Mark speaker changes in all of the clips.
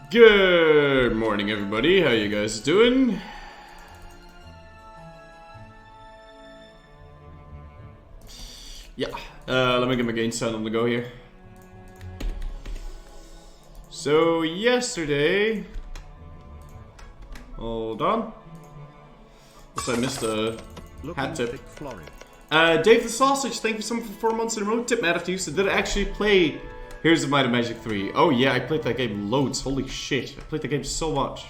Speaker 1: Good morning, everybody. How you guys doing? Yeah, let me get my gain sound on the go here. So, yesterday... Hold on. Guess I missed a hat tip. Dave the Sausage, thank you so much for 4 months in a row. Tip matter to you. So did I actually play Here's the Might of Magic 3? Oh yeah, I played that game loads. Holy shit, I played the game so much.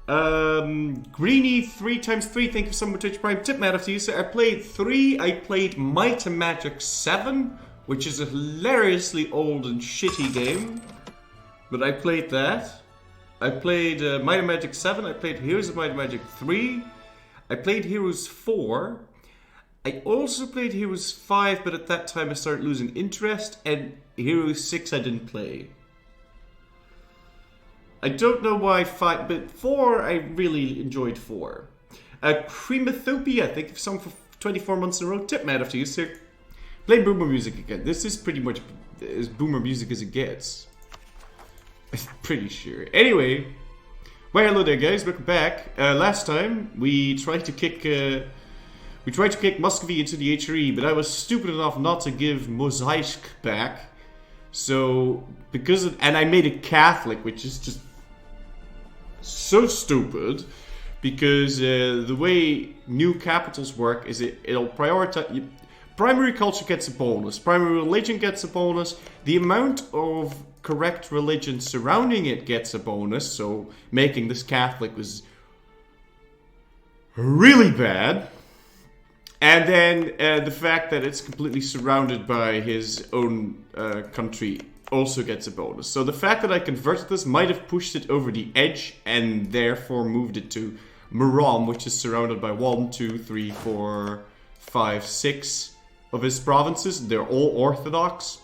Speaker 1: Greeny 3x3, thank you so much for Twitch Prime. Tip matter to you. So I played 3. I played Might of Magic 7, which is a hilariously old and shitty game. But I played that. I played Might of Magic 7. I played Heroes of Might of Magic 3. I played Heroes 4. I also played Heroes 5, but at that time I started losing interest, and Heroes 6 I didn't play. I don't know why 5, but 4 I really enjoyed 4. Cremathopia, thank you for 24 months in a row. Tip man after you, sir. Play Boomer Music again. This is pretty much as Boomer Music as it gets. I'm pretty sure. Anyway, well, hello there, guys. Welcome back. Last time we tried to kick Muscovy into the HRE, but I was stupid enough not to give Mosaisk back. So and I made it Catholic, which is just so stupid. Because the way new capitals work is it'll prioritize. Primary culture gets a bonus. Primary religion gets a bonus. The amount of correct religion surrounding it gets a bonus. So making this Catholic was really bad. And then the fact that it's completely surrounded by his own country also gets a bonus. So the fact that I converted this might have pushed it over the edge and therefore moved it to Murom, which is surrounded by 1, 2, 3, 4, 5, 6 of his provinces. They're all Orthodox.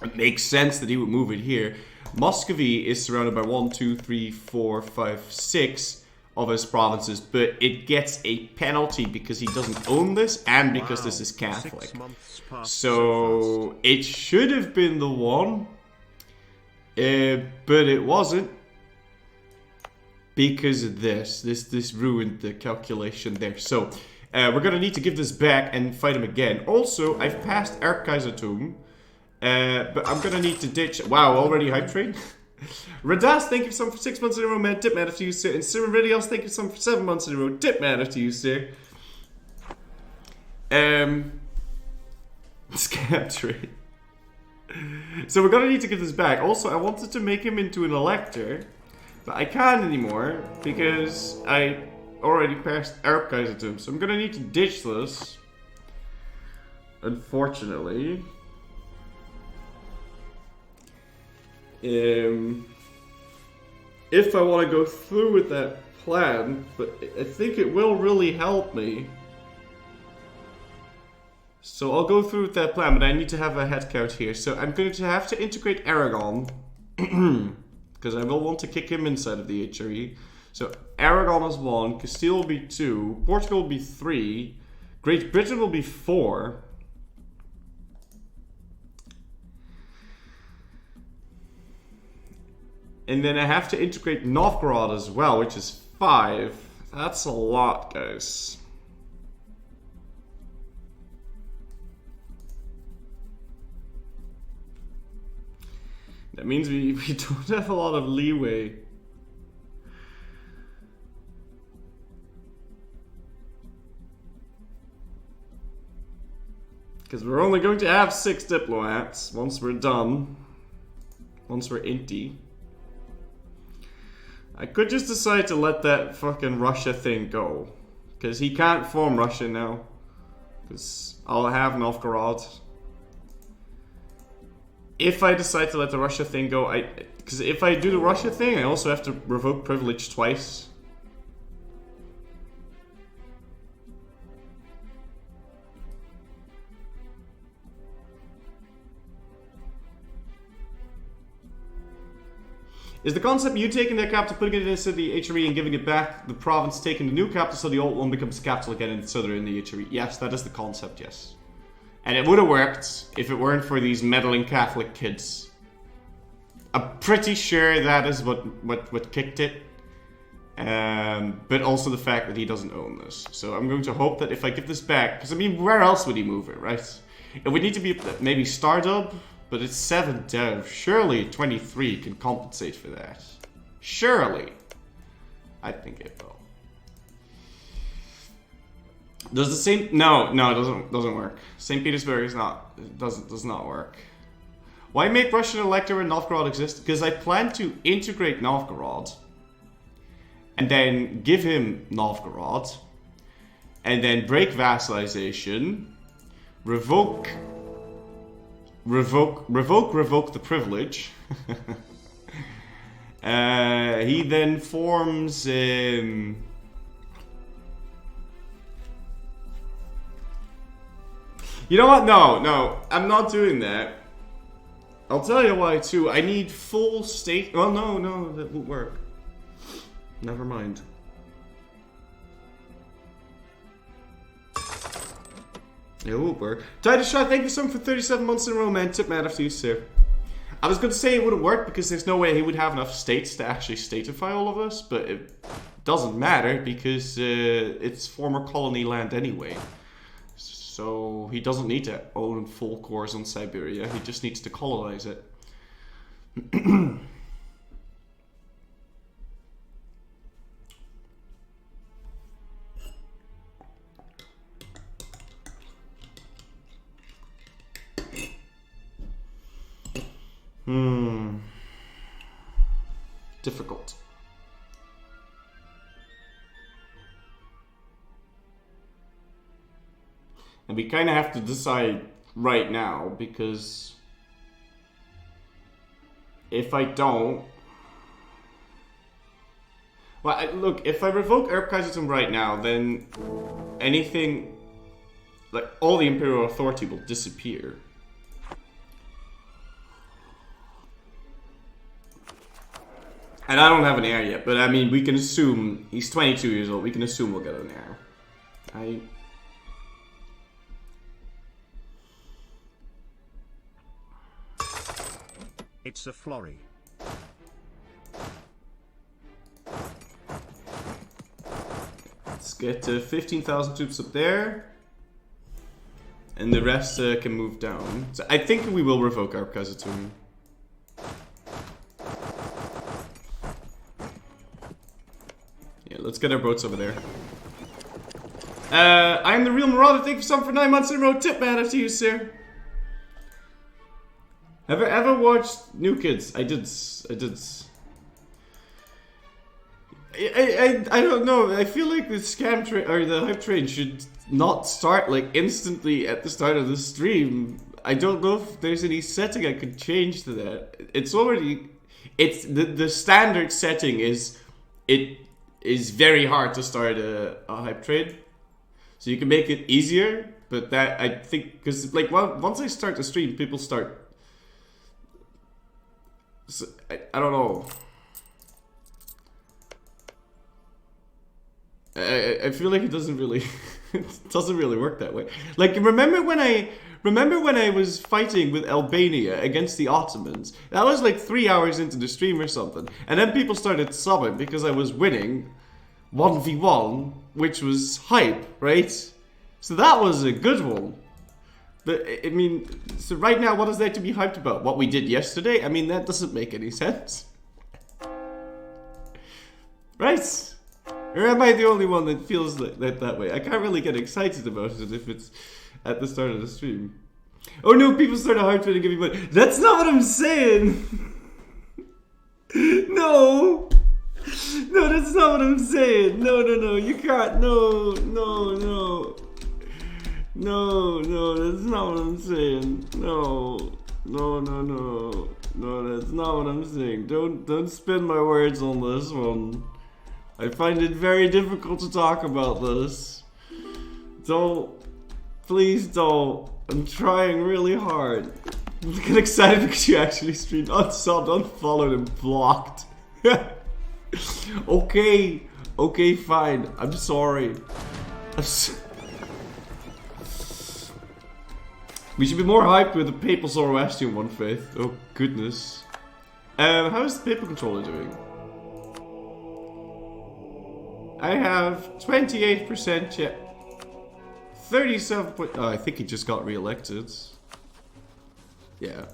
Speaker 1: It makes sense that he would move it here. Muscovy is surrounded by 1, 2, 3, 4, 5, 6 of his provinces, but it gets a penalty because he doesn't own this and because this is Catholic. So it should have been the one, but it wasn't because of this ruined the calculation there. So we're gonna need to give this back and fight him again. Also, I've passed Erzkaisertum, but I'm gonna need to ditch. Wow, already hype train. Radas, thank you so much for 6 months in a row, man. Tip matter to you, sir. And Sir Meridios, thank you so much for 7 months in a row. Tip matter to you, sir. Scam trade. So we're gonna need to give this back. Also, I wanted to make him into an elector, but I can't anymore because I already passed Erbkaisertum. So I'm gonna need to ditch this. Unfortunately. If I want to go through with that plan, but I think it will really help me. So I'll go through with that plan, but I need to have a head count here. So I'm going to have to integrate Aragon, because I will want to kick him inside of the HRE. So Aragon is 1, Castile will be 2, Portugal will be 3, Great Britain will be 4. And then I have to integrate Novgorod as well, which is 5. That's a lot, guys. That means we don't have a lot of leeway. Because we're only going to have 6 diplomats once we're done. Once we're Inti. I could just decide to let that fucking Russia thing go. Because he can't form Russia now. Because I'll have Novgorod. If I decide to let the Russia thing go, because if I do the Russia thing, I also have to revoke privilege twice. Is the concept you taking their capital, putting it into the HRE and giving it back, the province taking the new capital so the old one becomes capital again and so they're in the HRE? Yes, that is the concept, yes. And it would have worked if it weren't for these meddling Catholic kids. I'm pretty sure that is what kicked it. But also the fact that he doesn't own this. So I'm going to hope that if I give this back, because I mean, where else would he move it, right? It would need to be maybe Stardub, but it's 7 dev. Surely 23 can compensate for that. Surely. I think it will. Does the same? No, it doesn't work. St. Petersburg is not does not work. Why make Russian elector when Novgorod exists? Because I plan to integrate Novgorod. And then give him Novgorod. And then break vassalization. Revoke the privilege. He then forms... You know what? No. I'm not doing that. I'll tell you why too. I need full state... Oh, no, that won't work. Never mind. It won't work. Titus Shot, thank you so much for 37 months in a row, man. Tip man after you, sir. I was going to say it wouldn't work because there's no way he would have enough states to actually statify all of us, but it doesn't matter because it's former colony land anyway. So he doesn't need to own full cores on Siberia, he just needs to colonize it. Difficult. And we kind of have to decide right now, because if I don't... Well, look, if I revoke Erbkaisertum right now, then anything... Like, all the Imperial Authority will disappear. And I don't have an heir yet, but I mean, we can assume... He's 22 years old, we can assume we'll get an heir.
Speaker 2: It's a Florry.
Speaker 1: Let's get 15,000 troops up there. And the rest can move down. So I think we will revoke our Kaisertum. Yeah, let's get our boats over there. I'm the real Marauder. Thank you so much for 9 months in a row. Tip man after you, sir. Ever watched New Kids? I did. I don't know. I feel like the scam train or the hype train should not start like instantly at the start of the stream. I don't know if there's any setting I could change to that. It's already, it's the standard setting is it is very hard to start a hype train, so you can make it easier. But that I think because like once I start the stream, people start. So, I don't know. I feel like it doesn't really work that way. Like remember when I was fighting with Albania against the Ottomans? That was like 3 hours into the stream or something, and then people started subbing because I was winning 1v1, which was hype, right? So that was a good one. But, I mean, so right now, what is there to be hyped about? What we did yesterday? I mean, that doesn't make any sense. Right? Or am I the only one that feels that way? I can't really get excited about it if it's at the start of the stream. Oh no, people started hyped and give me money. That's not what I'm saying! No! No, that's not what I'm saying! No, you can't, no, that's not what I'm saying. No, that's not what I'm saying. Don't spin my words on this one. I find it very difficult to talk about this. Please don't. I'm trying really hard. I'm getting excited because you actually streamed unsubbed, unfollowed, and blocked. Okay, fine. I'm sorry. We should be more hyped with the Papal Zoroastrian one, Faith. Oh, goodness. How's the paper controller doing? I have 28% yet. 37 point. Oh, I think he just got re-elected. Yeah.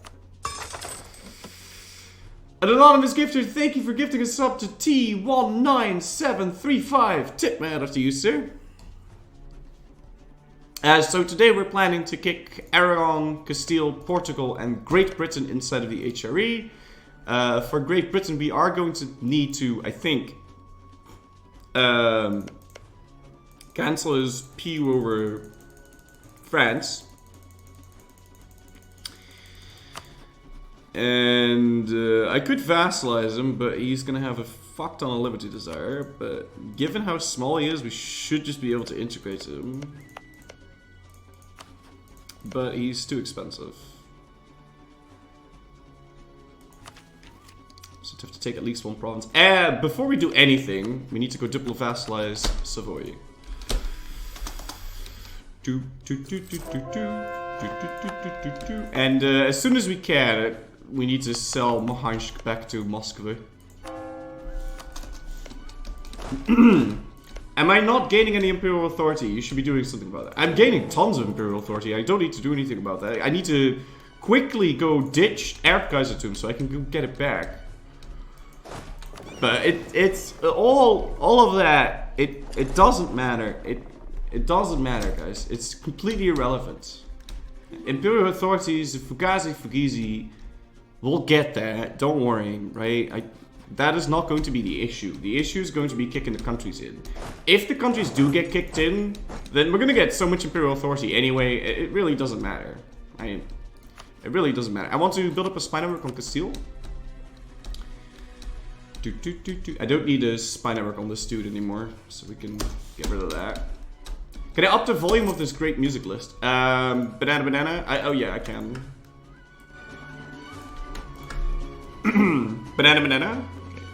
Speaker 1: An anonymous gifter, thank you for gifting us up to T19735. Tip man after you, sir. So today we're planning to kick Aragon, Castile, Portugal, and Great Britain inside of the HRE. For Great Britain, we are going to need to, I think, cancel his PU over France. And I could vassalize him, but he's gonna have a fuck ton of liberty desire. But given how small he is, we should just be able to integrate him. But he's too expensive. So we have to take at least one province. And before we do anything, we need to go diplo-vassalize Savoy. And as soon as we can, we need to sell Mohansk back to Moscow. Am I not gaining any Imperial Authority? You should be doing something about that. I'm gaining tons of Imperial Authority. I don't need to do anything about that. I need to quickly go ditch Erbkaisertum so I can go get it back. But it's all of that. It doesn't matter. It doesn't matter, guys. It's completely irrelevant. Imperial Authorities, Fugazi, we'll get that. Don't worry, right? That is not going to be the issue. The issue is going to be kicking the countries in. If the countries do get kicked in, then we're going to get so much Imperial Authority anyway. It really doesn't matter. It really doesn't matter. I want to build up a spy network on Castile. I don't need a spy network on this dude anymore, so we can get rid of that. Can I up the volume of this great music list? Banana? Oh yeah, I can. Banana? Okay.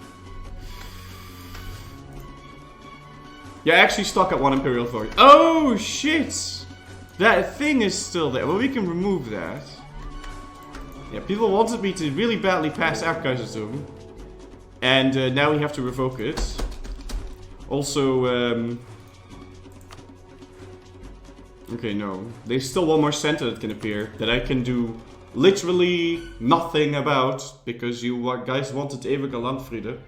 Speaker 1: You're actually stuck at 1 Imperial Authority. Oh shit! That thing is still there. Well, we can remove that. Yeah, people wanted me to really badly pass Erbkaisertum. And now we have to revoke it. Also, okay, no. There's still one more center that can appear that I can do literally nothing about because you guys wanted Ewige Landfriede.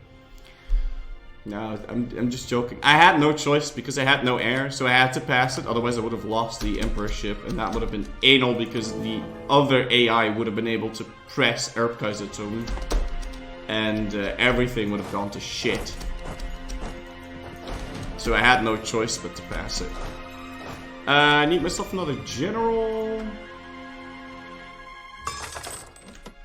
Speaker 1: No, I'm just joking. I had no choice because I had no heir, so I had to pass it. Otherwise, I would have lost the emperorship, and that would have been anal because the other AI would have been able to press Erbkaisertum, and everything would have gone to shit. So I had no choice but to pass it. I need myself another general.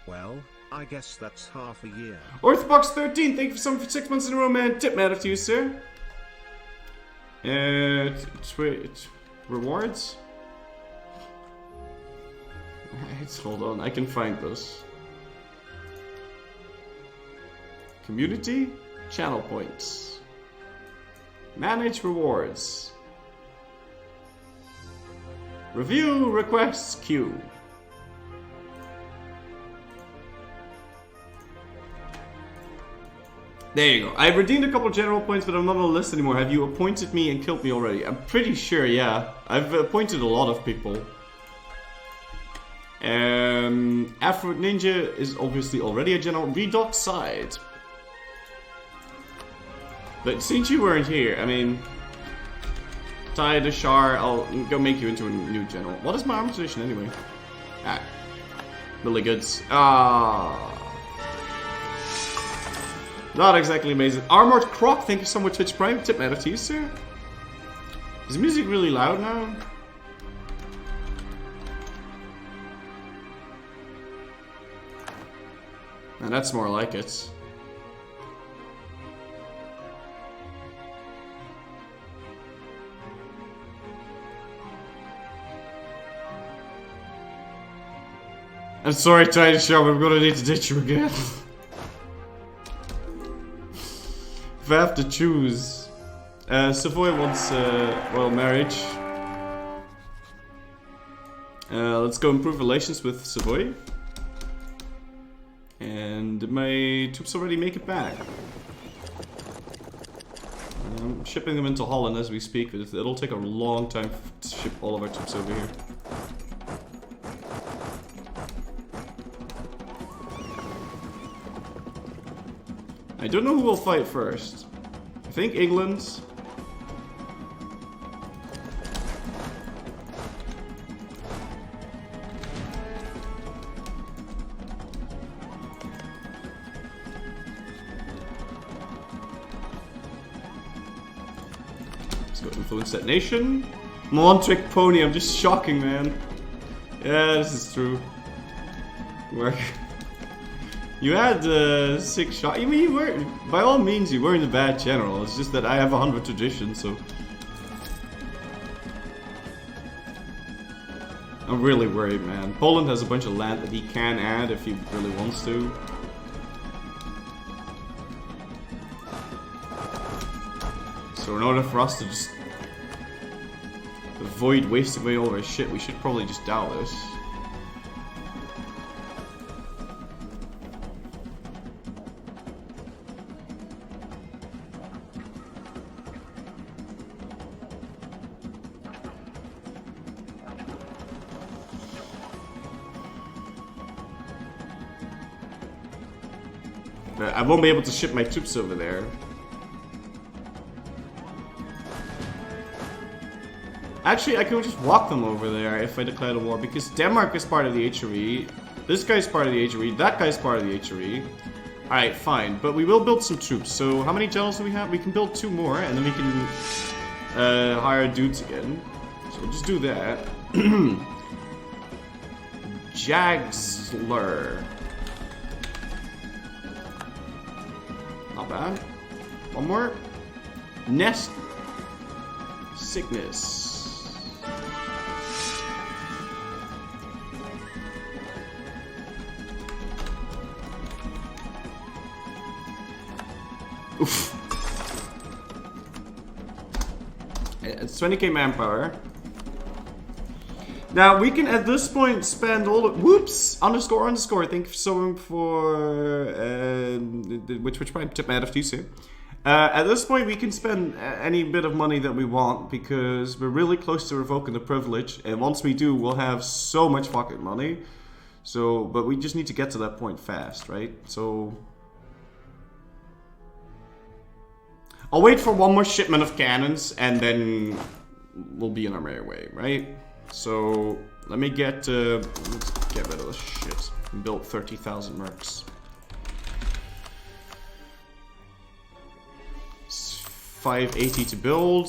Speaker 2: Well, I guess that's half a year.
Speaker 1: Orthobox 13, thank you for 6 months in a row, man. Tip man to you, sir. Rewards? Hold on, I can find this. Community? Channel points. Manage rewards. Review requests queue. There you go. I've redeemed a couple general points, but I'm not on the list anymore. Have you appointed me and killed me already? I'm pretty sure, yeah. I've appointed a lot of people. Afro Ninja is obviously already a general. Redock side. But since you weren't here, I mean... Ty the Shar, I'll go make you into a new general. What is my armor tradition anyway? Ah. Really goods. Ah. Not exactly amazing. Armored Croc, thank you so much, Twitch Prime. Tip matter to you, sir. Is the music really loud now? Now that's more like it. I'm sorry, Tiny Show, but I'm gonna need to ditch you again. If I have to choose. Savoy wants royal marriage. Let's go improve relations with Savoy. And did my troops already make it back? I'm shipping them into Holland as we speak, but it'll take a long time to ship all of our troops over here. I don't know who will fight first. I think England. Let's go influence that nation. I'm a one-trick pony, I'm just shocking, man. Yeah, this is true. Work. You had 6 shots. I mean, you were, by all means, you weren't a bad general. It's just that I have 100 tradition, so I'm really worried, man. Poland has a bunch of land that he can add if he really wants to. So in order for us to just avoid wasting away all our shit, we should probably just Dow this. I won't be able to ship my troops over there. Actually, I could just walk them over there if I declared a war, because Denmark is part of the HRE, this guy's part of the HRE, that guy's part of the HRE. Alright, fine, but we will build some troops. So how many generals do we have? We can build 2 more, and then we can hire dudes again. So we'll just do that. Jagsler. Not bad. One more. Nest. Sickness. Oof. It's 20k manpower. Now we can at this point spend all of, whoops, underscore, thank you so much for, which might tip me out of TC. At this point we can spend any bit of money that we want because we're really close to revoking the privilege, and once we do we'll have so much fucking money. So, but we just need to get to that point fast, right? So I'll wait for one more shipment of cannons and then we'll be on our merry way, right? So let me let's get rid of this shit. Build 30,000 mercs. It's 580 to build.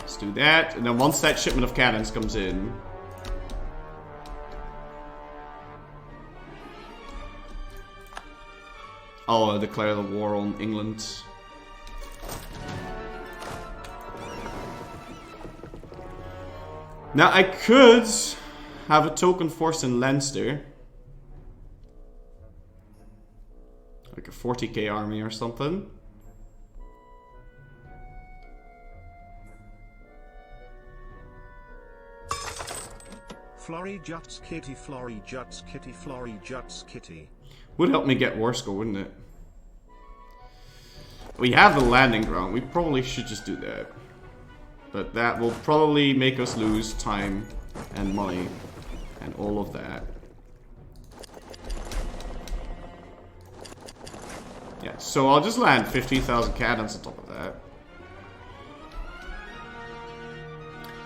Speaker 1: Let's do that. And then once that shipment of cannons comes in, I'll declare the war on England. Now I could have a token force in Leinster, like a 40k army or something.
Speaker 2: Florry Juts Kitty, Florry Juts Kitty, Florry Juts Kitty.
Speaker 1: Would help me get war score, wouldn't it? We have the landing ground. We probably should just do that. But that will probably make us lose time and money and all of that. Yeah, so I'll just land 50,000 cannons on top of that.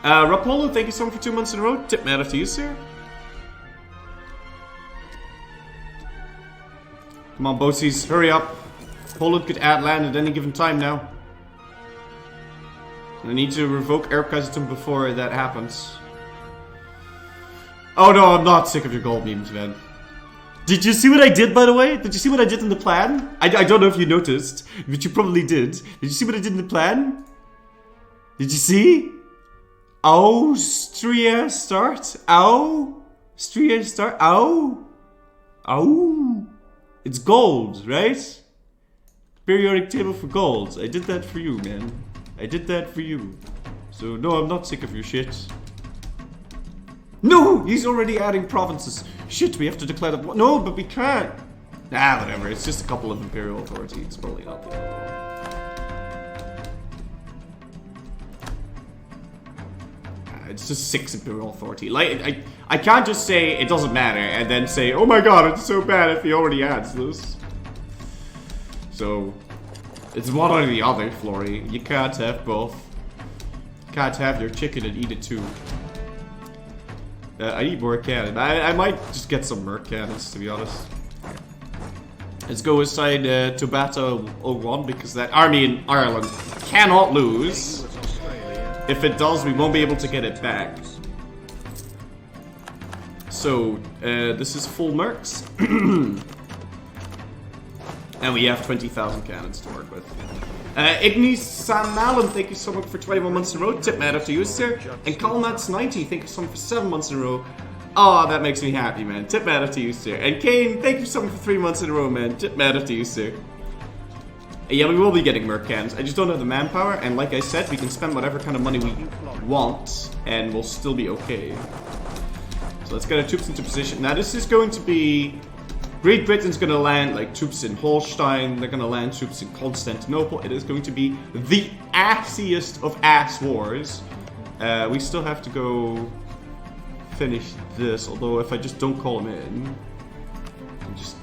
Speaker 1: Rapolo, thank you so much for 2 months in a row. Tip matter to you, sir. Come on, bossies, hurry up. Poland could add land at any given time now. I need to revoke Erbkaisertum before that happens. Oh no, I'm not sick of your gold memes, man. Did you see what I did, by the way? Did you see what I did in the plan? I don't know if you noticed, but you probably did. Did you see what I did in the plan? Did you see? Austria start. Austria start. Ow. It's gold, right? Periodic table for gold. I did that for you, man. I did that for you. So, no, I'm not sick of your shit. No! He's already adding provinces. Shit, we have to declare that. No, but we can't. Ah, whatever. It's just a couple of Imperial authority. It's probably not the other one. It's just 6 Imperial authority. Like, I can't just say it doesn't matter and then say, oh my god, it's so bad if he already adds this. So, it's one or the other, Florry. You can't have both. You can't have your chicken and eat it too. I need more cannon. I might just get some merc cannons, to be honest. Let's go inside to battle 01 because that army in Ireland cannot lose. If it does, we won't be able to get it back. So, this is full mercs. And we have 20,000 cannons to work with. Ignis Sanalan, thank you so much for 21 months in a row. Tip man up to you, sir. And Colmats90, thank you so much for 7 months in a row. Oh, that makes me happy, man. Tip man up to you, sir. And Kane, thank you so much for 3 months in a row, man. Tip man up to you, sir. Yeah, we will be getting merc cannons. I just don't have the manpower, and like I said, we can spend whatever kind of money we want, and we'll still be okay. So let's get our troops into position. Now this is going to be... Great Britain's gonna land like troops in Holstein, they're gonna land troops in Constantinople. It is going to be the assiest of ass wars. We still have to go finish this, although if I just don't call them in, and just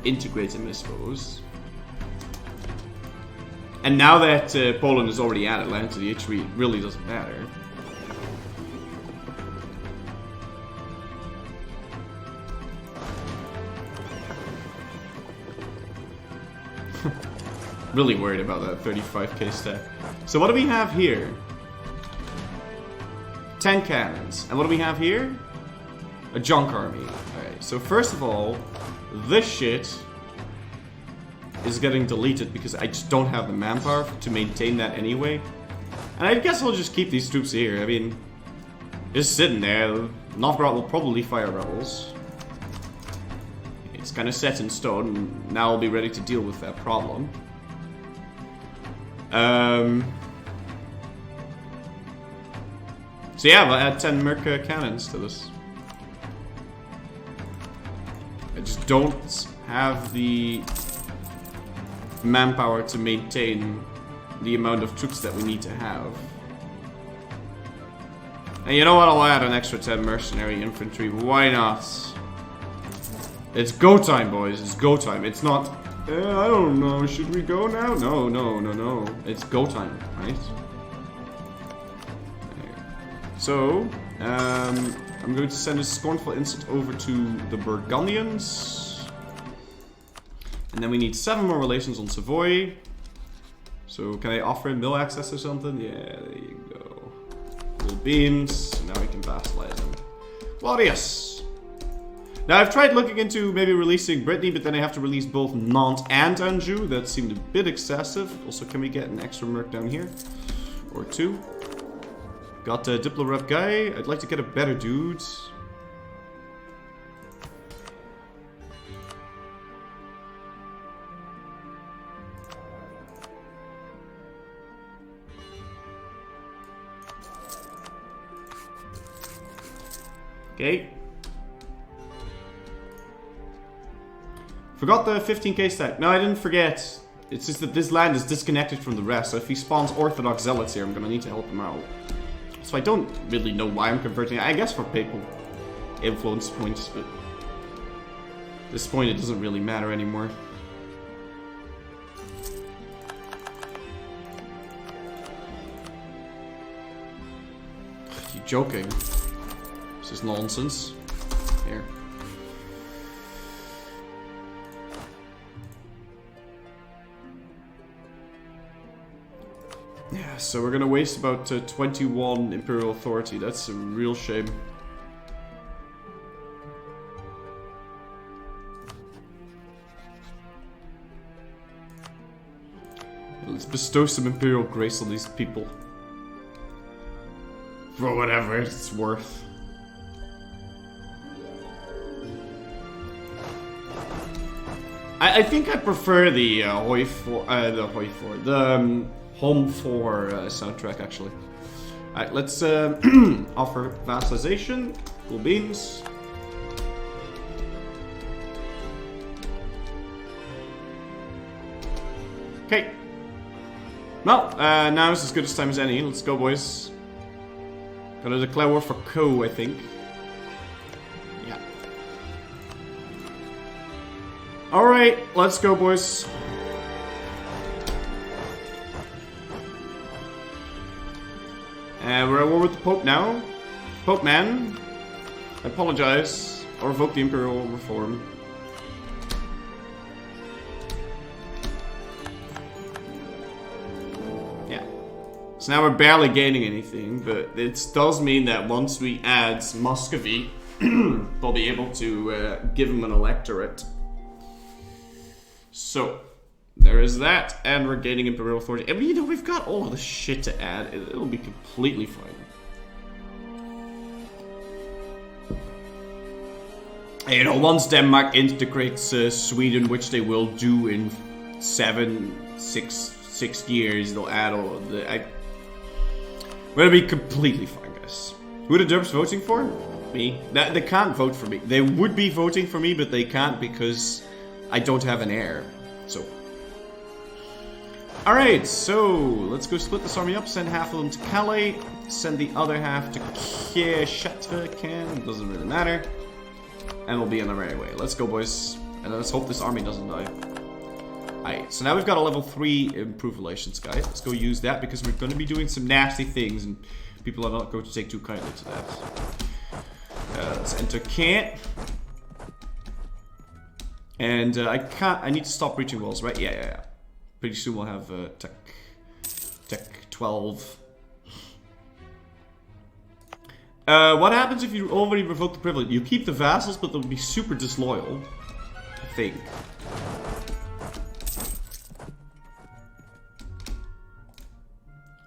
Speaker 1: integrate them, I suppose. And now that Poland is already added land to the H3, it really doesn't matter. Really worried about that 35k stack. So what do we have here? 10 cannons. And what do we have here? A junk army. Alright, so first of all, this shit is getting deleted because I just don't have the manpower to maintain that anyway. And I guess I'll just keep these troops here. I mean, just sitting there. Novgorod will probably fire rebels. It's kind of set in stone, and now I'll be ready to deal with that problem. So yeah, I'll add 10 merc cannons to this. I just don't have the manpower to maintain the amount of troops that we need to have. And you know what? I'll add an extra 10 mercenary infantry. Why not? It's go time, boys. It's go time. It's not... I don't know. Should we go now? No, no, no, no. It's go time, right? So, I'm going to send a scornful insult over to the Burgundians. And then we need 7 more relations on Savoy. So, can I offer him mill access or something? Yeah, there you go. Little beams. Now we can vassalize him. Glorious! Now, I've tried looking into maybe releasing Brittany, but then I have to release both Nantes and Anjou. That seemed a bit excessive. Also, can we get an extra merc down here? Or 2. Got a Diplo Rev guy. I'd like to get a better dude. Okay. Forgot the 15k stack. No, I didn't forget. It's just that this land is disconnected from the rest, so if he spawns Orthodox Zealots here, I'm gonna need to help him out. So I don't really know why I'm converting. I guess for papal influence points, but at this point it doesn't really matter anymore. You joking? This is nonsense. Here. Yeah, so we're gonna waste about 21 Imperial Authority. That's a real shame. Let's bestow some Imperial grace on these people. For whatever it's worth. I think I prefer the Hoi 4, the Home 4 soundtrack, actually. Alright, let's offer vassalization. Cool beans. Okay. Well, now is as good a time as any. Let's go, boys. Gotta declare war for Co, I think. Yeah. Alright, let's go, boys. We're at war with the Pope now. Pope man, I apologize. Or revoke the Imperial Reform. Yeah. So now we're barely gaining anything, but it does mean that once we add Muscovy, we'll be able to give him an electorate. So, there is that, and we're gaining Imperial Authority. And you know, we've got all of the shit to add. It'll be completely fine. And, you know, once Denmark integrates Sweden, which they will do in 6 years, they'll add all of the... We're gonna be completely fine, guys. Who are the derps voting for? Me. They can't vote for me. They would be voting for me, but they can't because I don't have an heir. So... Alright, so let's go split this army up, send half of them to Calais, send the other half to Châteauquin, doesn't really matter. And we'll be on our merry way. Let's go, boys. And let's hope this army doesn't die. Alright, so now we've got a level 3 improved relations, guys. Let's go use that because we're going to be doing some nasty things and people are not going to take too kindly to that. Let's enter Caen. And I need to stop breaching walls, right? Yeah. Pretty soon we'll have Tech 12. What happens if you already revoke the privilege? You keep the vassals, but they'll be super disloyal. I think.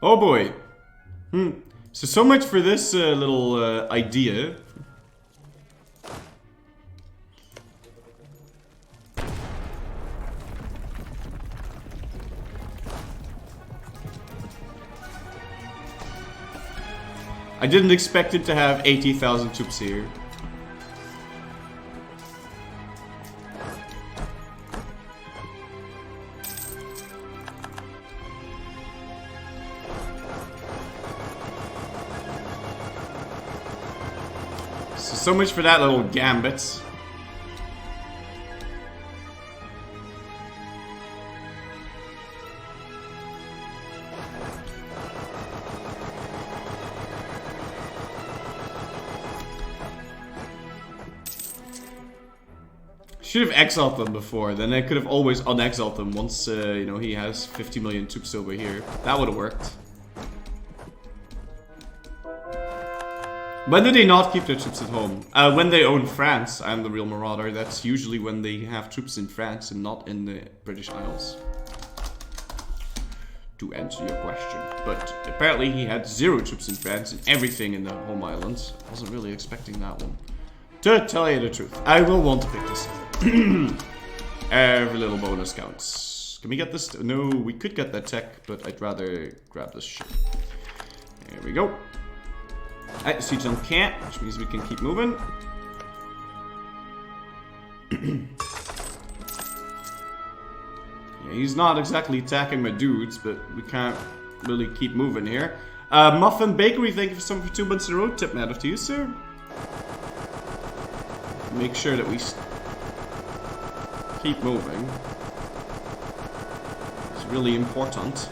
Speaker 1: Oh boy. So much for this little idea. I didn't expect it to have 80,000 troops here. So much for that little gambit. Should have exiled them before, then I could have always unexiled them once, you know, he has 50 million troops over here. That would have worked. When do they not keep their troops at home? When they own France, I'm the real marauder. That's usually when they have troops in France and not in the British Isles. To answer your question. But apparently he had 0 troops in France and everything in the home islands. I wasn't really expecting that one. To tell you the truth, I will want to pick this up. Every little bonus counts. Can we get this? No, we could get that tech, but I'd rather grab this shit. There we go. Alright, siege on Caen, which means we can keep moving. Yeah, he's not exactly attacking my dudes, but we can't really keep moving here. Muffin Bakery, thank you for 2 months in a row. Tip matter to you, sir. Make sure that we keep moving. It's really important.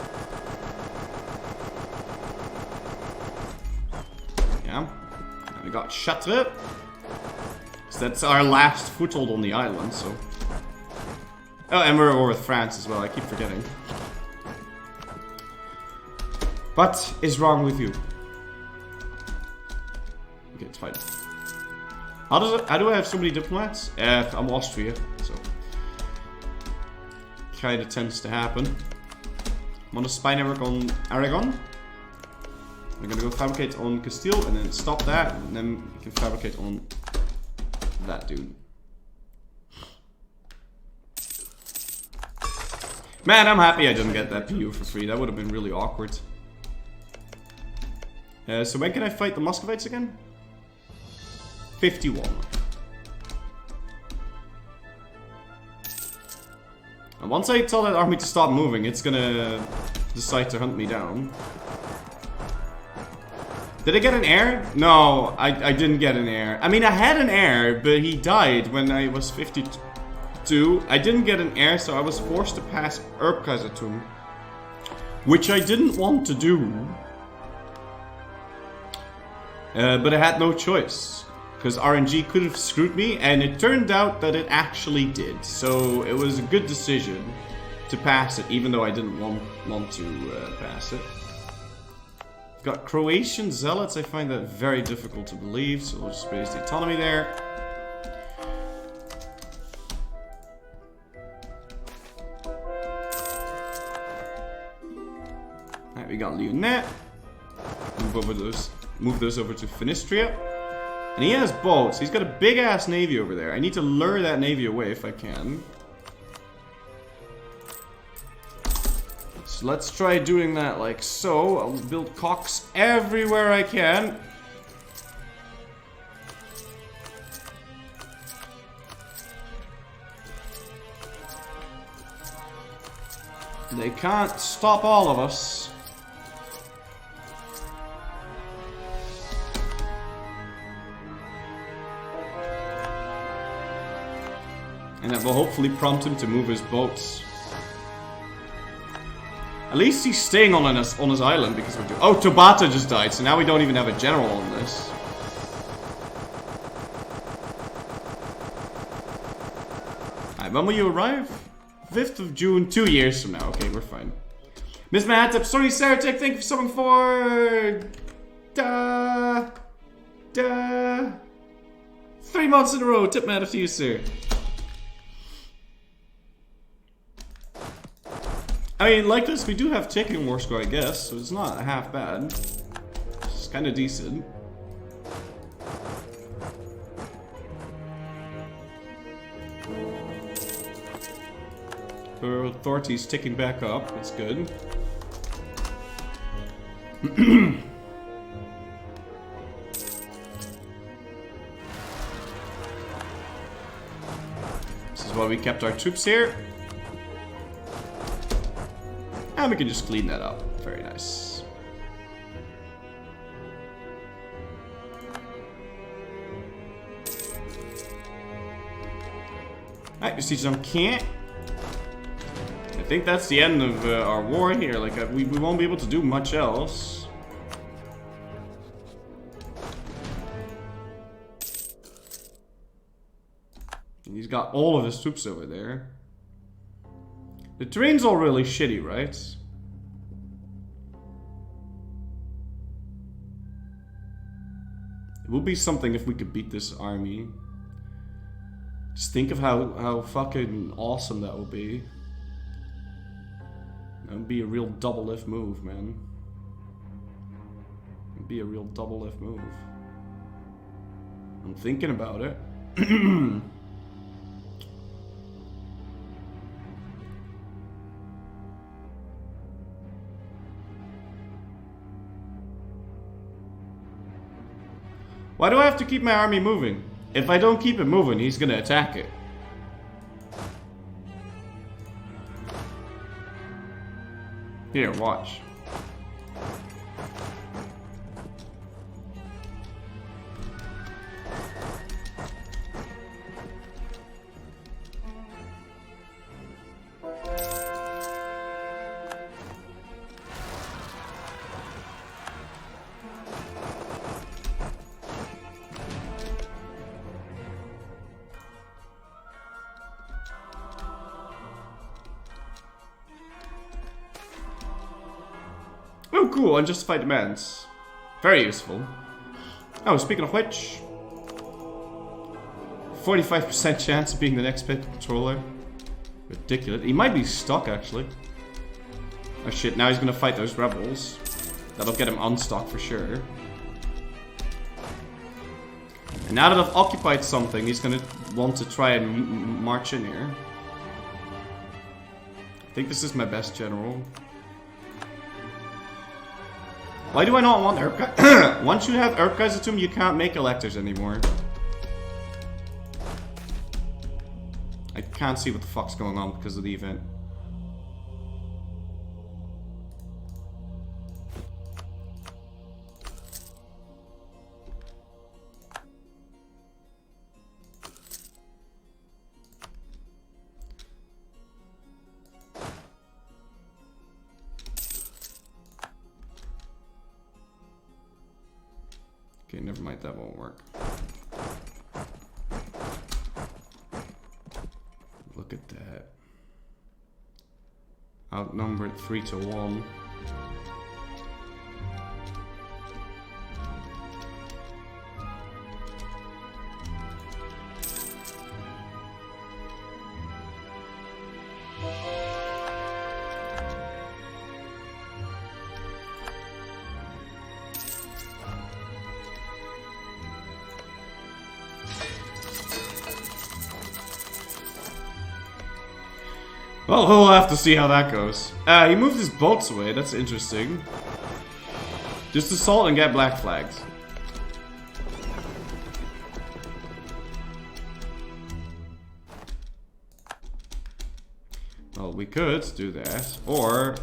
Speaker 1: Yeah. And we got Chartres. So that's our last foothold on the island, so... Oh, and we're over with France as well, I keep forgetting. What is wrong with you? Okay, it's fine. How do I have so many diplomats? I'm Austria, so... Kinda tends to happen. I'm on a spy network on Aragon. I'm gonna go fabricate on Castile and then stop that, and then we can fabricate on that dude. Man, I'm happy I didn't get that PU for free. That would have been really awkward. So when can I fight the Muscovites again? 51. And once I tell that army to stop moving, it's gonna decide to hunt me down. Did I get an heir? No, I didn't get an heir. I mean, I had an heir, but he died when I was 52. I didn't get an heir, so I was forced to pass Erbkaisertum, which I didn't want to do. But I had no choice, because RNG could have screwed me, and it turned out that it actually did. So it was a good decision to pass it, even though I didn't want to pass it. Got Croatian zealots. I find that very difficult to believe, so we'll just raise the autonomy there. Alright, we got Lyonnais. Move those over to Finistria. And he has boats. He's got a big ass navy over there. I need to lure that navy away if I can. So let's try doing that like so. I'll build cocks everywhere I can. They can't stop all of us. And that will hopefully prompt him to move his boats. At least he's staying on his island because we're doing... Oh, Tobata just died, so now we don't even have a general on this. Alright, when will you arrive? 5th of June, 2 years from now. Okay, we're fine. Miss Mahatap, sorry, Saratek, thank you for something for... 3 months in a row. Tip man to you, sir. I mean, like this, we do have taking war score, I guess, so it's not half bad. It's kind of decent. Her authority's ticking back up. That's good. This is why we kept our troops here. And we can just clean that up. Very nice. Alright, besiege on Kent. I think that's the end of our war here. Like, we won't be able to do much else. And he's got all of his troops over there. The terrain's all really shitty, right? It would be something if we could beat this army. Just think of how fucking awesome that would be. That would be a real double lift move, man. It would be a real double lift move. I'm thinking about it. Why do I have to keep my army moving? If I don't keep it moving, he's gonna attack it. Here, watch. Oh, cool. Unjustified demands. Very useful. Oh, speaking of which... 45% chance of being the next pit controller. Ridiculous. He might be stuck, actually. Oh shit, now he's gonna fight those rebels. That'll get him unstuck for sure. And now that I've occupied something, he's gonna want to try and march in here. I think this is my best general. Why do I not want Erbkaisertum? Once you have Erbkaisertum, you can't make electors anymore. I can't see what the fuck's going on because of the event. Okay, never mind, that won't work. Look at that. Outnumbered 3-1. Well, we'll have to see how that goes. He moved his boats away, that's interesting. Just assault and get black flagged. Well, we could do that, or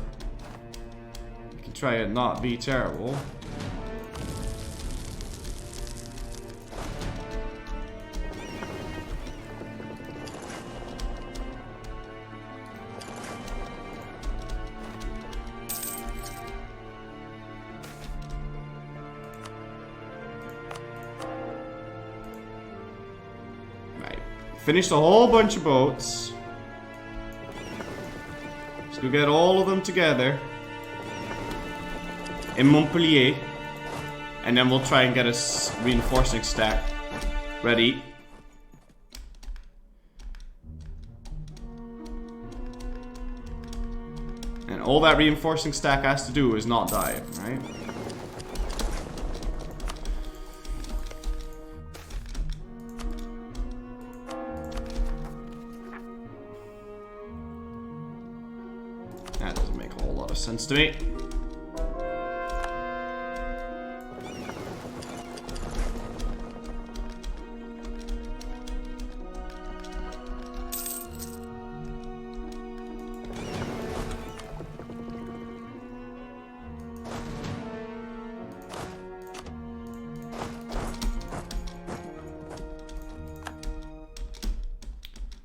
Speaker 1: we can try and not be terrible. Finished a whole bunch of boats. Let's go get all of them together in Montpellier, and then we'll try and get a reinforcing stack ready. And all that reinforcing stack has to do is not die, right? Sense to me.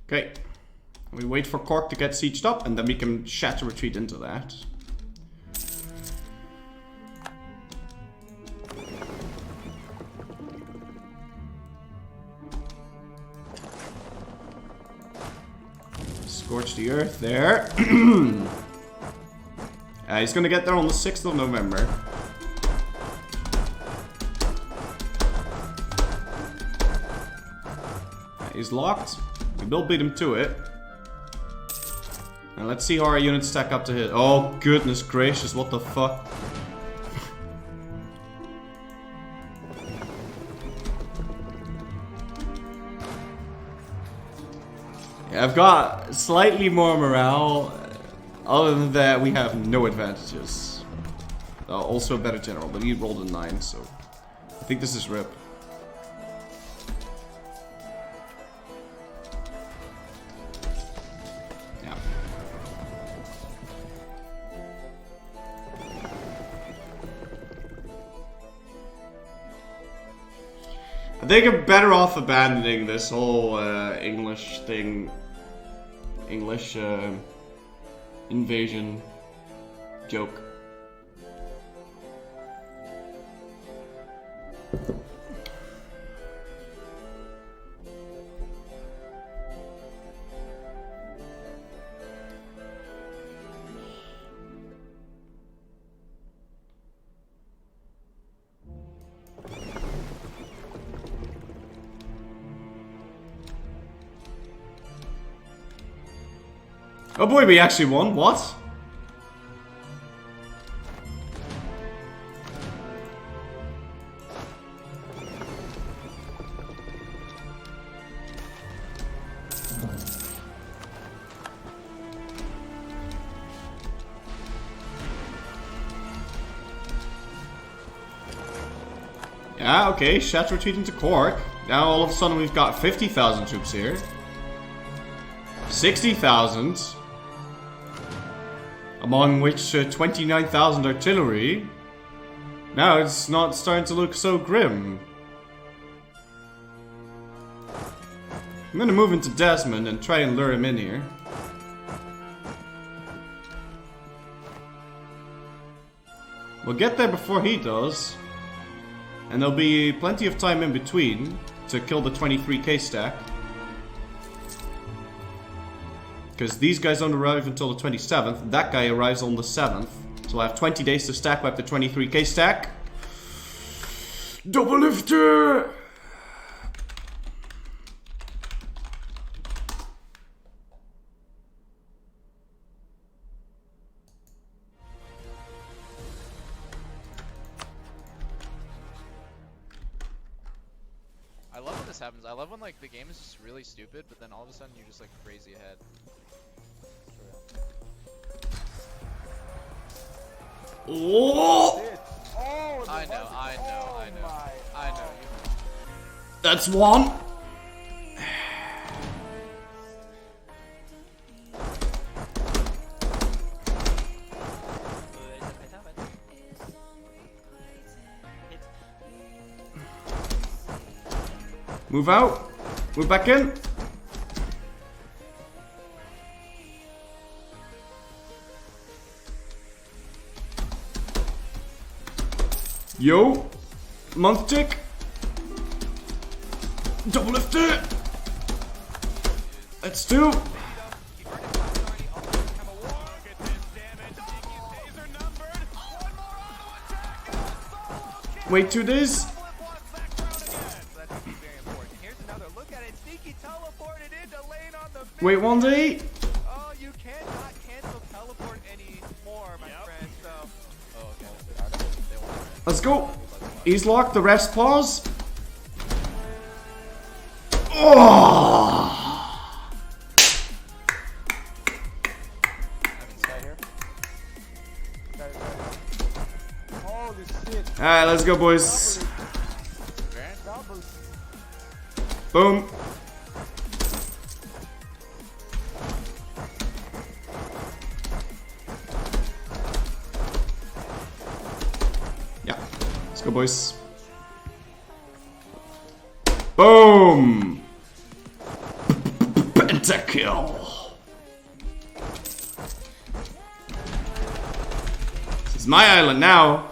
Speaker 1: Okay. We wait for Cork to get sieged up, and then we can shatter retreat into that. Scorch the earth there. He's gonna get there on the 6th of November. He's locked. We will beat him to it. And let's see how our units stack up to hit. Oh, goodness gracious, what the fuck? I've got slightly more morale. Other than that, we have no advantages. Also a better general, but he rolled a 9, so I think this is RIP. Yeah. I think I'm better off abandoning this whole English thing. English invasion joke. Oh boy, we actually won. What? Yeah, okay, Shat's retreating to Cork. Now all of a sudden we've got 50,000 troops here. 60,000. Among which 29,000 artillery. Now it's not starting to look so grim. I'm gonna move into Desmond and try and lure him in here. We'll get there before he does. And there'll be plenty of time in between to kill the 23k stack. Because these guys don't arrive until the 27th. That guy arrives on the 7th. So I have 20 days to stack wipe the 23k stack. Double lifter!
Speaker 3: I love when this happens. I love when like the game is just really stupid, but then all of a sudden you're just like crazy ahead.
Speaker 1: Oh!
Speaker 4: Oh,
Speaker 3: I know.
Speaker 1: That's one. Move out. Move back in. Yo. Month tick. Double lifter. That's two. Wait 2 days. Wait 1 day.
Speaker 4: Oh, you cannot cancel teleport anymore, my friend. So.
Speaker 3: Oh, okay.
Speaker 1: Let's go. He's locked. The rest pause. Oh!
Speaker 4: Holy shit.
Speaker 1: Alright, let's go, boys. Boom. Yeah. Let's go, boys. Boom! Pentakill! This is my island now.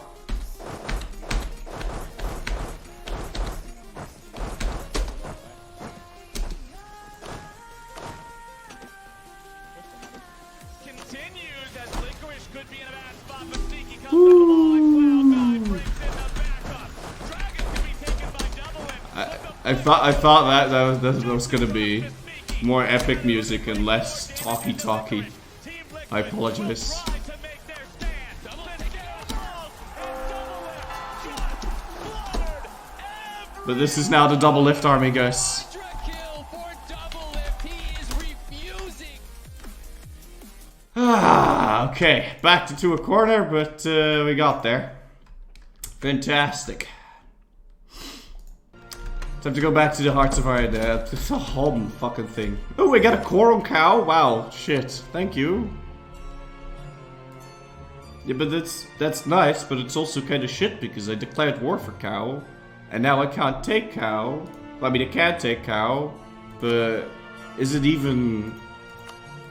Speaker 1: I thought that was gonna be more epic music and less talky. I apologize. But this is now the double lift army, guys. Ah, okay, back to a corner, but we got there. Fantastic. Time to go back to the Hearts of Iron. It's a home fucking thing. Oh, we got a Coral cow. Wow, shit. Thank you. Yeah, but that's nice, but it's also kind of shit because I declared war for cow, and now I can't take cow. I mean, I can take cow, but is it even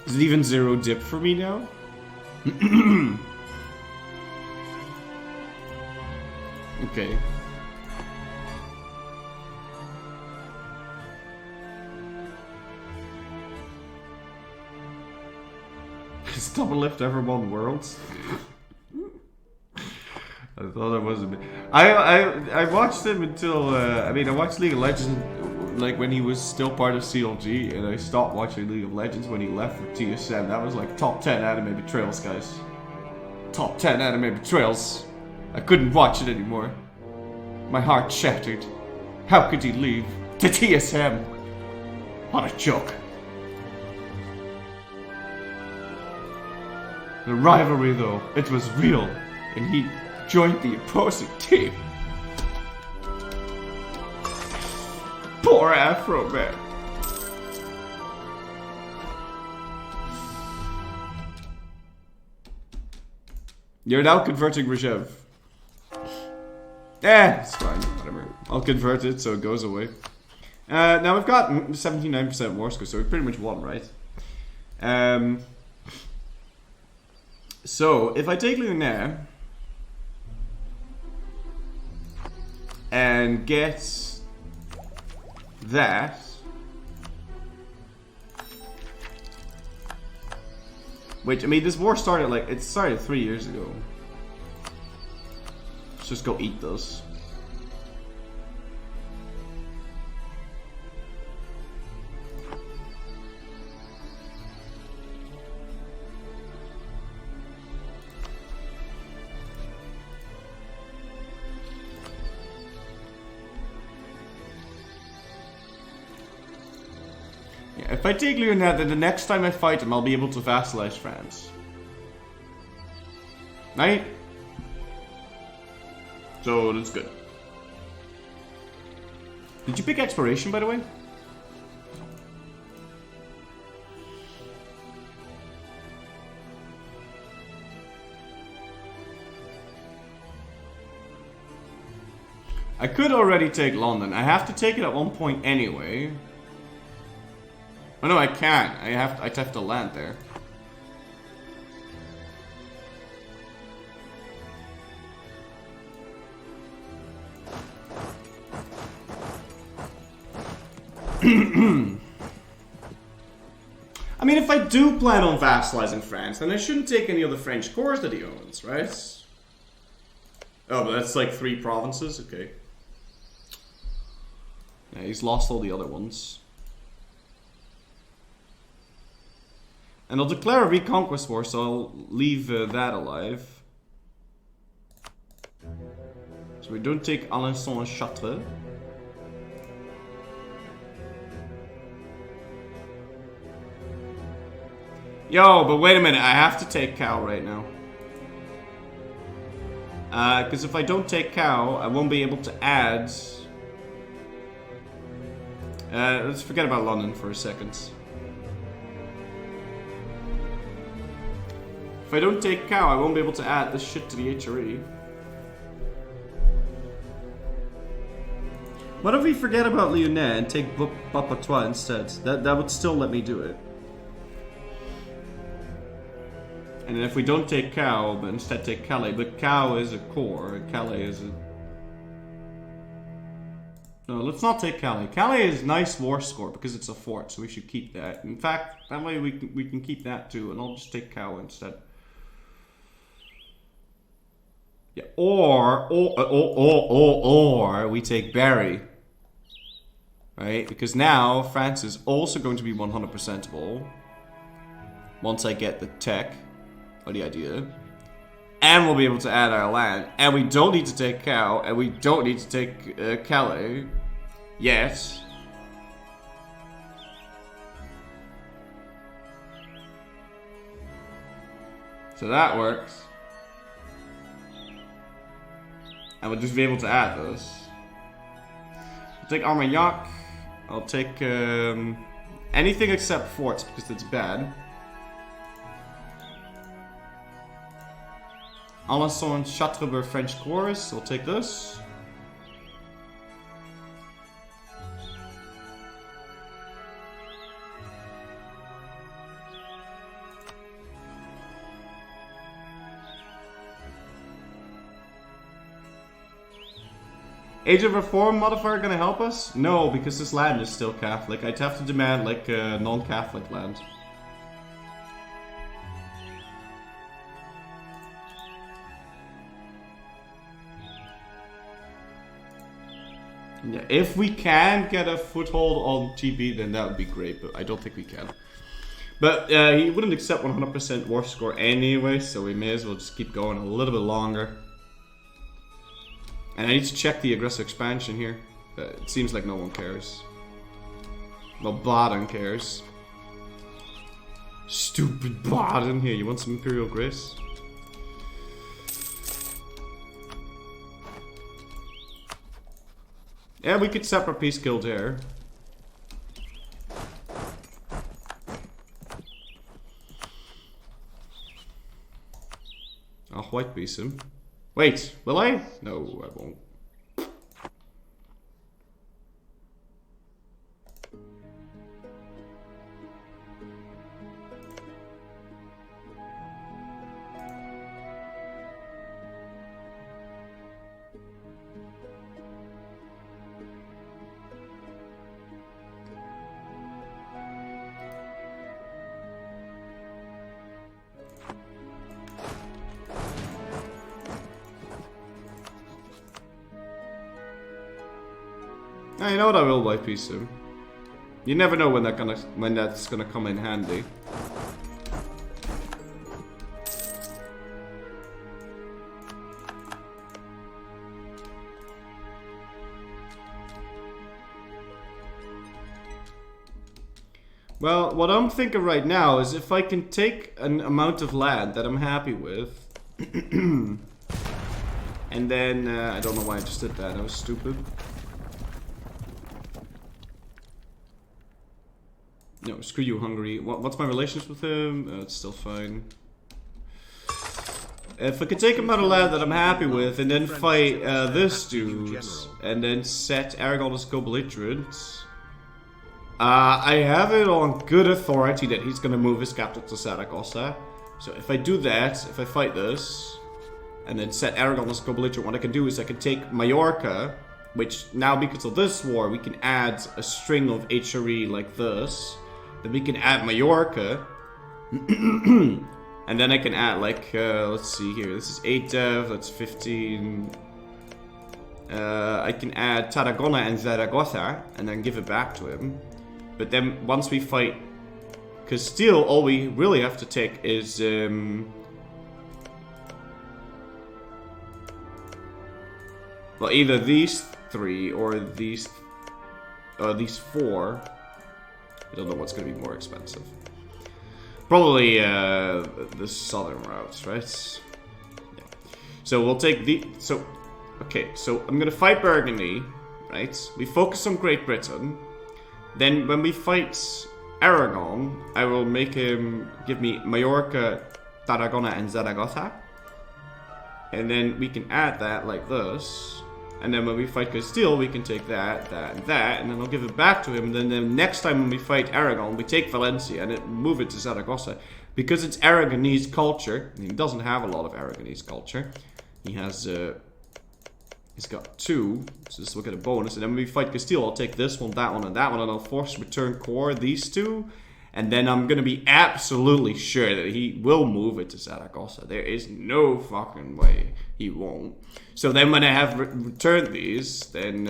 Speaker 1: zero dip for me now? Okay. Has Double Lift ever won Worlds? I thought it was a bit. I watched him until I mean I watched League of Legends like when he was still part of CLG, and I stopped watching League of Legends when he left for TSM. That was like top 10 anime betrayals, guys. Top 10 anime betrayals. I couldn't watch it anymore. My heart shattered. How could he leave to TSM? What a joke. The rivalry, though, it was real, and he joined the opposing team. Poor Afro Man. You're now converting Rejev. It's fine, whatever. I'll convert it so it goes away. Now we've got 79% war score, so we pretty much won, right? So, if I take Lunaire, and get that. Which, I mean, this war started like, it started 3 years ago. Let's just go eat those. If I take Leonette, then the next time I fight him, I'll be able to vassalize France. Right? So, that's good. Did you pick exploration, by the way? I could already take London. I have to take it at one point anyway. Oh no, I can't. I'd have to land there. I mean, if I do plan on vassalizing France, then I shouldn't take any of the French cores that he owns, right? Oh, but that's like 3 provinces? Okay. Yeah, he's lost all the other ones. And I'll declare a reconquest war, so I'll leave that alive. So we don't take Alençon and Chartres. Yo, but wait a minute, I have to take Cal right now. Because if I don't take Cal, I won't be able to add... let's forget about London for a second. If I don't take Cow, I won't be able to add this shit to the HRE. What if we forget about Lyonnais and take Bapatois instead? That would still let me do it. And then if we don't take Cow, but instead take Calais, but Cow is a core, and Calais is a... No, let's not take Calais. Calais is nice war score because it's a fort, so we should keep that. In fact, that way we can keep that too, and I'll just take Cow instead. Yeah, or we take Berry, right? Because now France is also going to be 100%able once I get the tech or the idea, and we'll be able to add our land, and we don't need to take Cow, and we don't need to take Calais yet. So that works. I would just be able to add this. I'll take Armagnac. I'll take anything except forts because it's bad. Alençon and Chartres were French cores. I'll take this. Age of Reform modifier gonna help us? No, because this land is still Catholic. I'd have to demand like a non-Catholic land. Yeah, if we can get a foothold on GB, then that would be great, but I don't think we can. But he wouldn't accept 100% war score anyway, so we may as well just keep going a little bit longer. And I need to check the aggressive expansion here. It seems like no one cares. Well, Baden cares. Stupid Baden. Here, you want some Imperial Grace? Yeah, we could separate Peace Guild here. I'll white piece him. Wait, will I? No, I won't. You know what? I will buy peace soon. You never know when that's gonna come in handy. Well, what I'm thinking right now is if I can take an amount of land that I'm happy with, and then, I don't know why I just did that, I was stupid. No, screw you, Hungary. What's my relations with him? It's still fine. If I could take a amount of land that I'm happy with, and then fight this dude, and then set Aragon as co-belligerent, I have it on good authority that he's gonna move his capital to Saragossa. So if I do that, if I fight this, and then set Aragon as co-belligerent, what I can do is I can take Mallorca, which now because of this war, we can add a string of HRE like this. Then we can add Mallorca. And then I can add like, let's see here, this is 8 dev, that's 15. I can add Tarragona and Zaragoza, and then give it back to him. But then once we fight Castile, all we really have to take is well, either these 3 or these 4. I don't know what's going to be more expensive. Probably the southern routes, right? Yeah. So we'll take the okay. So I'm going to fight Burgundy, right? We focus on Great Britain. Then when we fight Aragon, I will make him give me Mallorca, Tarragona, and Zaragoza. And then we can add that like this. And then when we fight Castile, we can take that, that, and that. And then I'll give it back to him. And then the next time when we fight Aragon, we take Valencia and move it to Zaragoza. Because it's Aragonese culture. And he doesn't have a lot of Aragonese culture. He has... he's got 2, so this will get a bonus. And then when we fight Castile, I'll take this one, and that one, and I'll force return core these 2. And then I'm gonna be absolutely sure that he will move it to Zaragoza. There is no fucking way he won't. So then when I have returned these, then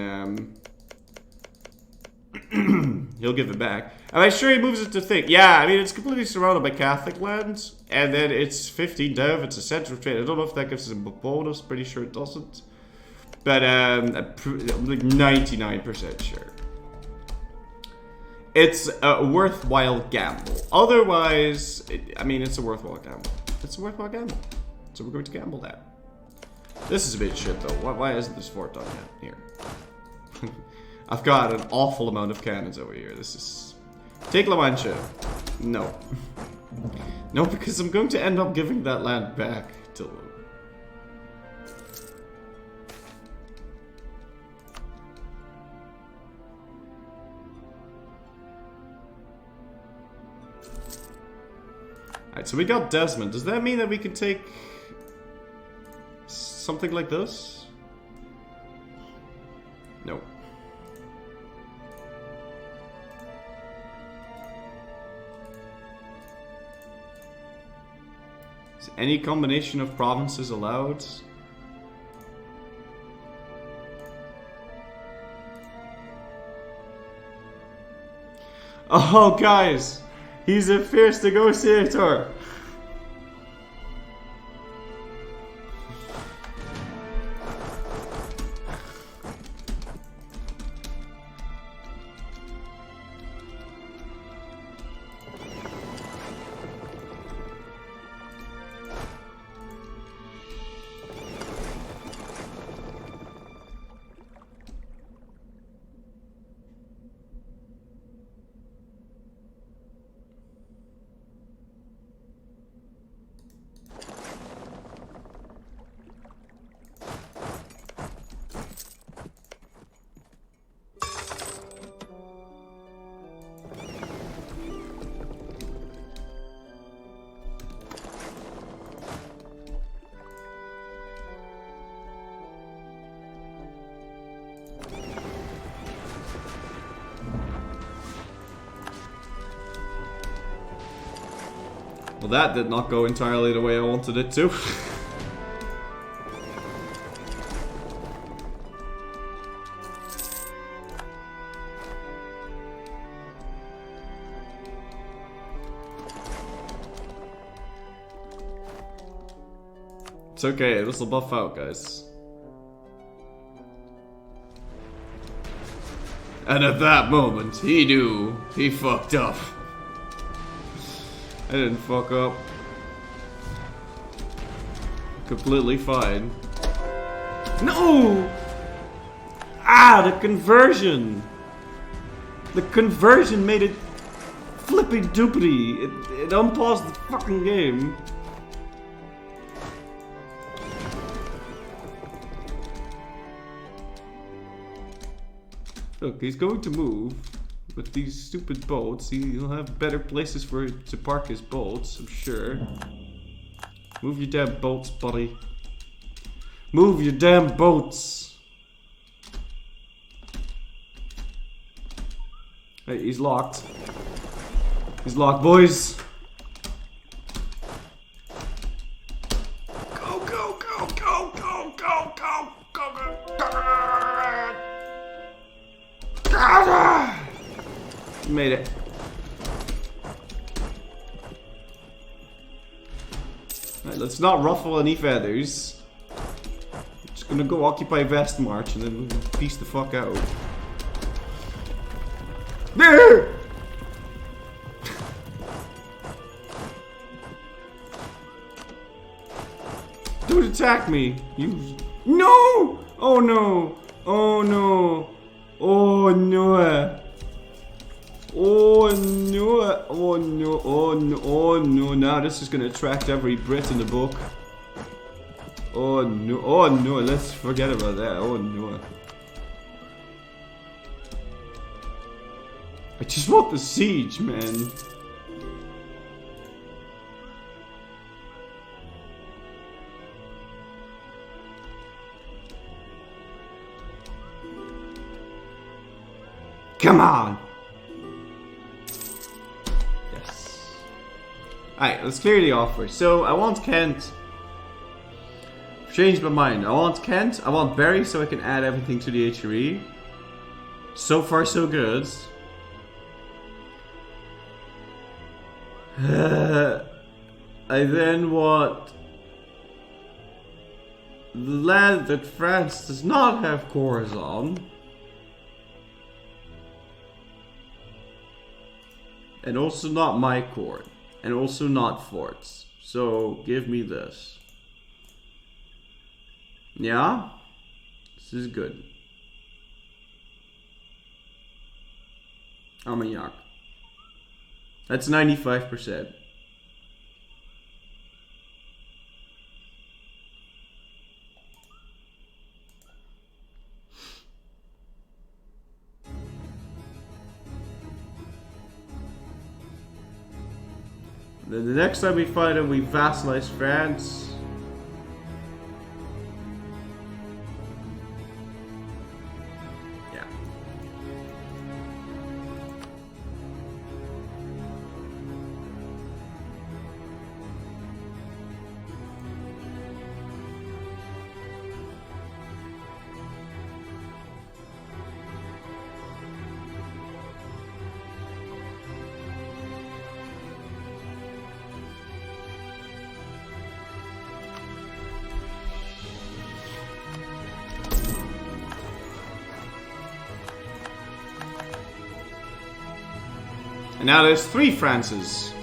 Speaker 1: he'll give it back. Am I sure he moves it to think? Yeah, I mean, it's completely surrounded by Catholic lands. And then it's 15 dev, it's a center of trade. I don't know if that gives us a bonus, pretty sure it doesn't. But I'm like 99% sure. It's a worthwhile gamble. Otherwise, I mean, it's a worthwhile gamble. It's a worthwhile gamble. So we're going to gamble that. This is a bit shit, though. Why isn't this fort done yet? Here. I've got an awful amount of cannons over here. This is... Take La Mancha. No. No, because I'm going to end up giving that land back to... Alright, so we got Desmond. Does that mean that we can take something like this? No. Is any combination of provinces allowed? Oh, guys! He's a fierce negotiator! Well, that did not go entirely the way I wanted it to. It's okay, this'll buff out, guys. And at that moment, he knew he fucked up. I didn't fuck up. Completely fine. No! Ah, the conversion! The conversion made it flippy doopity. It unpaused the fucking game. Look, he's going to move with these stupid boats. He'll have better places for to park his boats, I'm sure. Move your damn boats, buddy. Move your damn boats. Hey, he's locked. He's locked, boys. Go, go, go, go, go, go, go, go, go. Made it. Alright, let's not ruffle any feathers. I'm just gonna go occupy Vestmarch and then peace the fuck out. There! Don't attack me! You. No! Oh no! Oh no! Oh no! Oh no! Oh no! Oh no! Oh no! Now this is gonna attract every Brit in the book. Oh no! Oh no! Let's forget about that. Oh no! I just want the siege, man. Come on! Yes. Alright, let's clear the offer. So, I want Kent. I've changed my mind. I want Kent, I want Barry so I can add everything to the HRE. So far, so good. I then want the land that France does not have cores on. And also not my court. And also not forts. So give me this. Yeah? This is good. Armagnac. That's 95%. Then the next time we fight him, we vassalize France. Yeah. And now there's 3 Frances.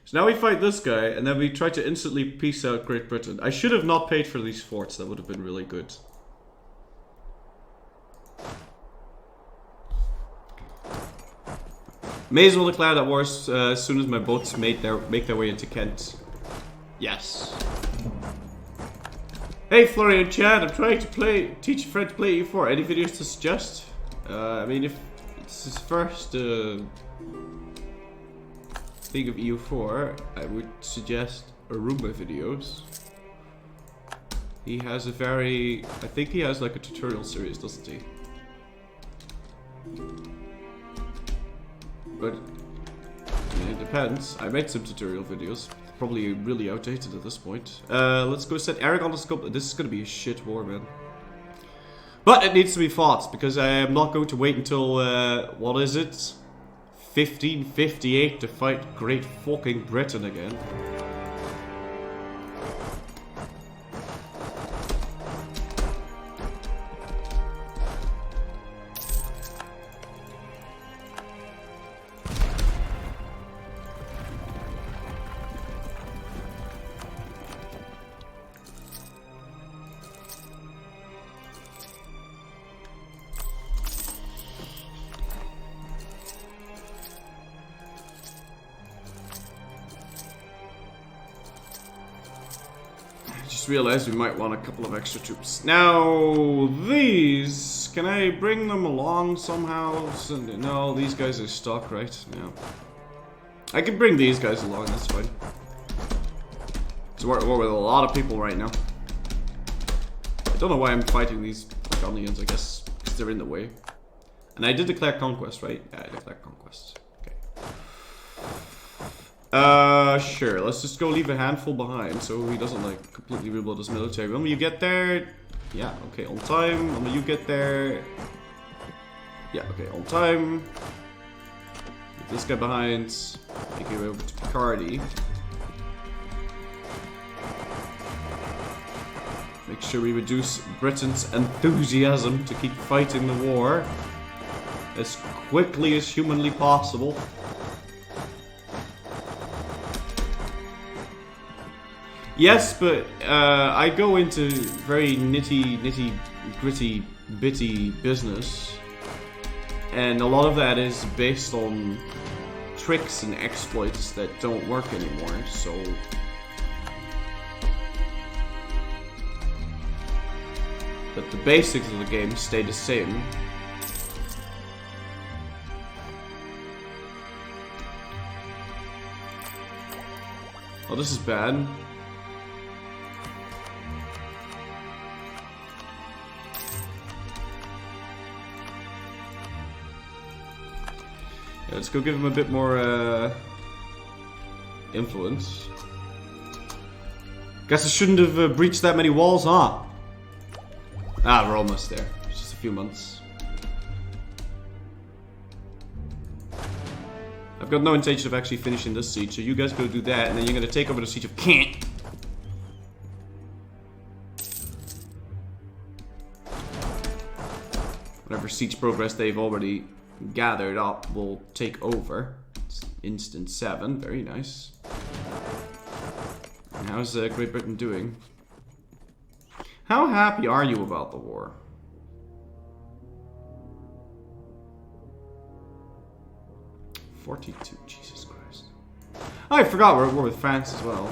Speaker 1: So now we fight this guy, and then we try to instantly peace out Great Britain. I should have not paid for these forts, that would have been really good. May as well declare that war as soon as my boats make their way into Kent. Yes. Hey, Florian Chad, I'm trying to teach a friend to play EU4. Any videos to suggest? I mean, if it's his first thing of EU4, I would suggest Aruma videos. He has a very... I think he has like a tutorial series, doesn't he? But I mean, it depends. I made some tutorial videos. Probably really outdated at this point. Let's go set Eric on the scope. This is gonna be a shit war, man. But it needs to be fought, because I am not going to wait until, what is it? 1558 to fight Great fucking Britain again. Realized we might want a couple of extra troops. Now, these... Can I bring them along somehow? No, these guys are stuck, right? No. I can bring these guys along, that's fine. So we're with a lot of people right now. I don't know why I'm fighting these Onions, I guess, because they're in the way. And I did declare conquest, right? Yeah, I declared conquest. Sure, let's just go leave a handful behind so he doesn't, like, completely rebuild his military. When will you get there? Yeah, okay, on time. When will you get there? Yeah, okay, on time. Leave this guy behind. Make your way over to Picardy. Make sure we reduce Britain's enthusiasm to keep fighting the war as quickly as humanly possible. Yes, but I go into very nitty gritty bitty business, and a lot of that is based on tricks and exploits that don't work anymore, so but the basics of the game stay the same. Oh, this is bad. Let's go give him a bit more influence. Guess I shouldn't have breached that many walls, huh? Ah, we're almost there. It's just a few months. I've got no intention of actually finishing this siege, so you guys go do that, and then you're gonna take over the siege of Kent. Whatever siege progress they've already gathered up will take over. It's instant 7, very nice. And how's Great Britain doing? How happy are you about the war? $42, Jesus Christ. Oh, I forgot we're at war with France as well.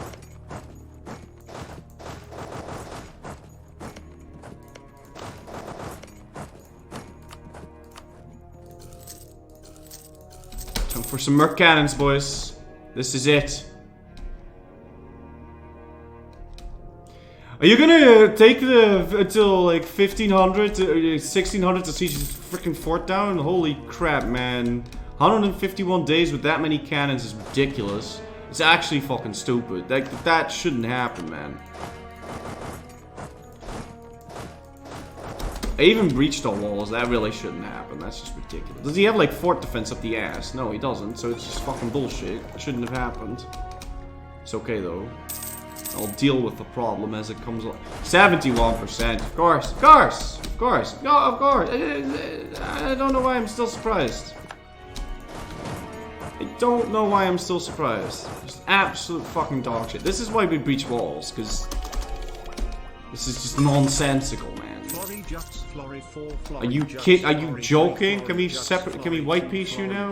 Speaker 1: For some Merc cannons, boys. This is it. Are you gonna take the until like 1500 to 1600 to siege this freaking fort down? Holy crap, man! 151 days with that many cannons is ridiculous. It's actually fucking stupid. That shouldn't happen, man. I even breached all walls. That really shouldn't happen. That's just ridiculous. Does he have like fort defense up the ass? No, he doesn't. So it's just fucking bullshit. It shouldn't have happened. It's okay though. I'll deal with the problem as it comes up. 71%. Of course. Of course. Of course. No, of course. I don't know why I'm still surprised. I don't know why I'm still surprised. Just absolute fucking dog shit. This is why we breach walls, because this is just nonsensical, man. Are you kid? Are you joking? Can we separate? Can we white piece you now?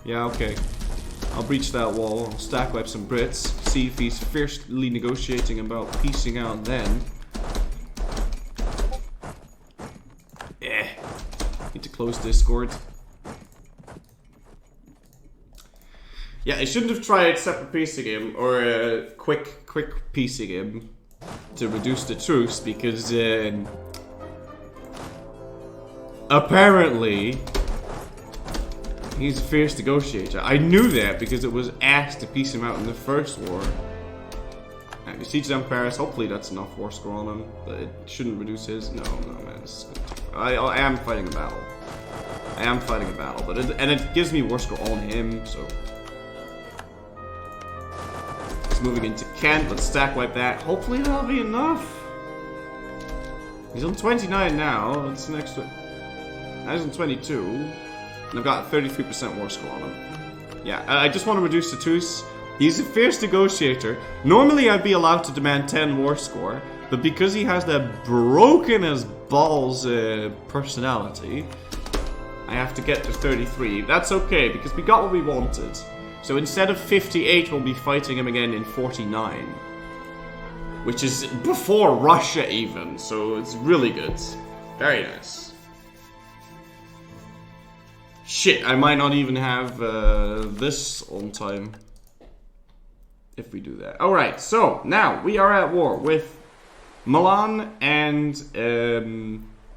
Speaker 1: Yeah, okay. I'll breach that wall, I'll stack wipe some Brits, see if he's fiercely negotiating about piecing out then. Need to close Discord. Yeah, I shouldn't have tried separate piecing him, or quick piecing him to reduce the truce, because apparently he's a fierce negotiator. I knew that because it was asked to piece him out in the first war. And we siege down Paris. Hopefully that's enough war score on him, but it shouldn't reduce his. No, man. This is good. I am fighting a battle. I am fighting a battle, but it gives me war score on him. So he's moving into Kent. Let's stack wipe that. Hopefully that'll be enough. He's on 29 now. That's an extra. He's on 22. And I've got 33% war score on him. Yeah, I just want to reduce the truce. He's a fierce negotiator. Normally I'd be allowed to demand 10 war score, but because he has that broken as balls personality, I have to get to 33. That's okay, because we got what we wanted. So instead of 58, we'll be fighting him again in 49. Which is before Russia even, so it's really good. Very nice. Shit, I might not even have this on time if we do that. Alright, so now we are at war with Milan and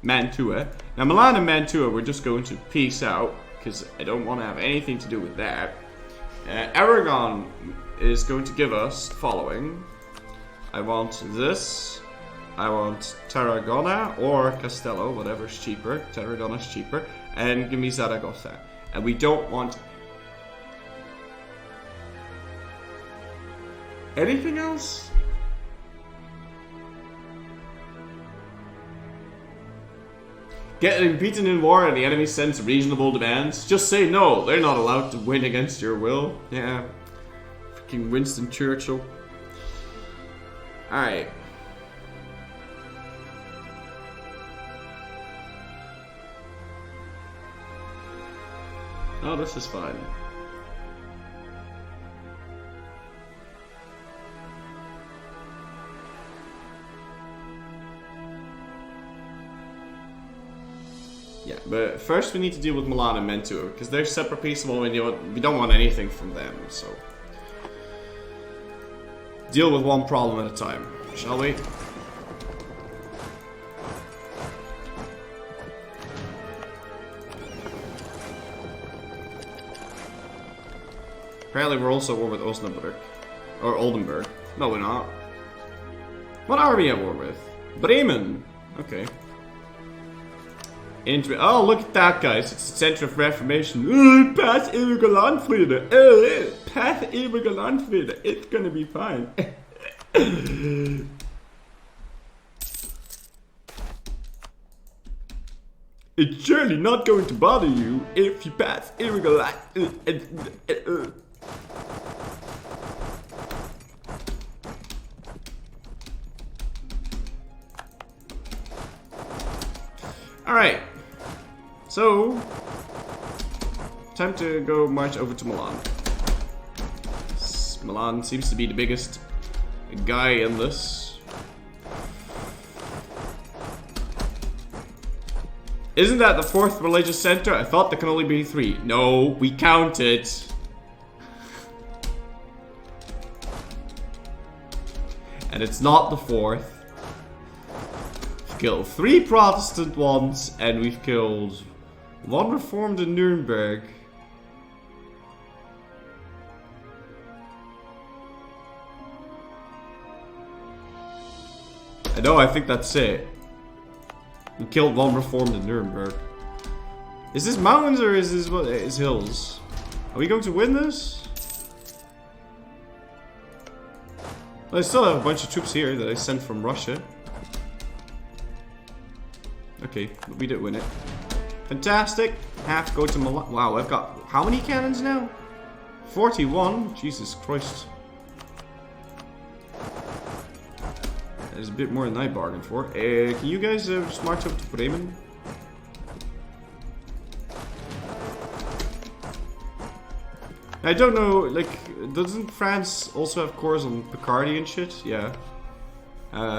Speaker 1: Mantua. Now Milan and Mantua we're just going to peace out because I don't want to have anything to do with that. Aragon is going to give us the following. I want this. I want Tarragona or Castello, whatever's cheaper. Tarragona's cheaper. And give me Zaragoza. And we don't want anything else? Getting beaten in war and the enemy sends reasonable demands? Just say no, they're not allowed to win against your will. Yeah. Freaking Winston Churchill. Alright. Oh, this is fine. Yeah, but first we need to deal with Milan and Mantua, because they're separate peaceable and we don't want anything from them, so... Deal with one problem at a time, shall we? Apparently we're also at war with Osnabrück. Or Oldenburg. No, we're not. What are we at war with? Bremen! Okay. Oh, look at that, guys. It's the center of Reformation. Pass ewige Landfriede. Pass ewige Landfriede. It's gonna be fine. It's surely not going to bother you if you pass ewige Landfriede. Alright. So, time to go march over to Milan. Milan seems to be the biggest guy in this. Isn't that the fourth religious center? I thought there can only be 3. No, we counted. And it's not the fourth. We've killed 3 Protestant ones, and we've killed 1 Reformed in Nuremberg. I think that's it. We killed 1 Reformed in Nuremberg. Is this mountains or is this what? It's hills. Are we going to win this? Well, I still have a bunch of troops here that I sent from Russia. Okay, but we did win it. Fantastic. Half go to Milan. Wow, I've got how many cannons now? 41. Jesus Christ. That is a bit more than I bargained for. Can you guys just march up to Bremen? I don't know, like, doesn't France also have cores on Picardy and shit? Yeah.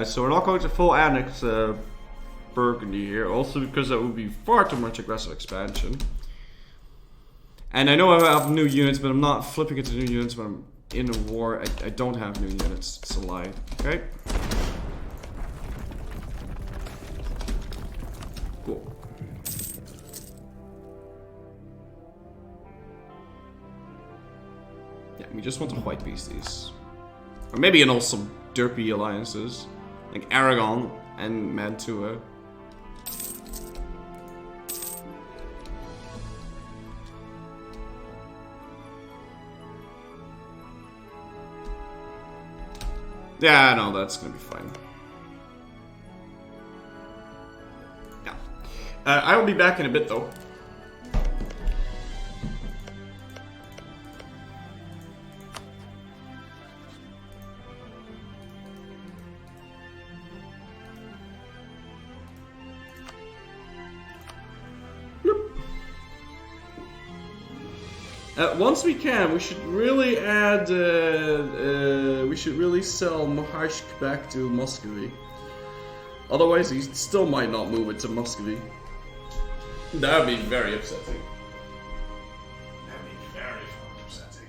Speaker 1: So we're not going to full annex Burgundy here, also because that would be far too much aggressive expansion. And I know I have new units, but I'm not flipping into new units when I'm in a war. I don't have new units. It's a lie. Okay? Cool. Yeah, we just want to white beast these. Or maybe in also some derpy alliances. Like Aragon and Mantua. Yeah, no, that's gonna be fine. Yeah. I will be back in a bit, though. Once we can, we should really add, we should really sell Maharshk back to Muscovy. Otherwise, he still might not move it to Muscovy. That would be very upsetting. That would be very fucking upsetting.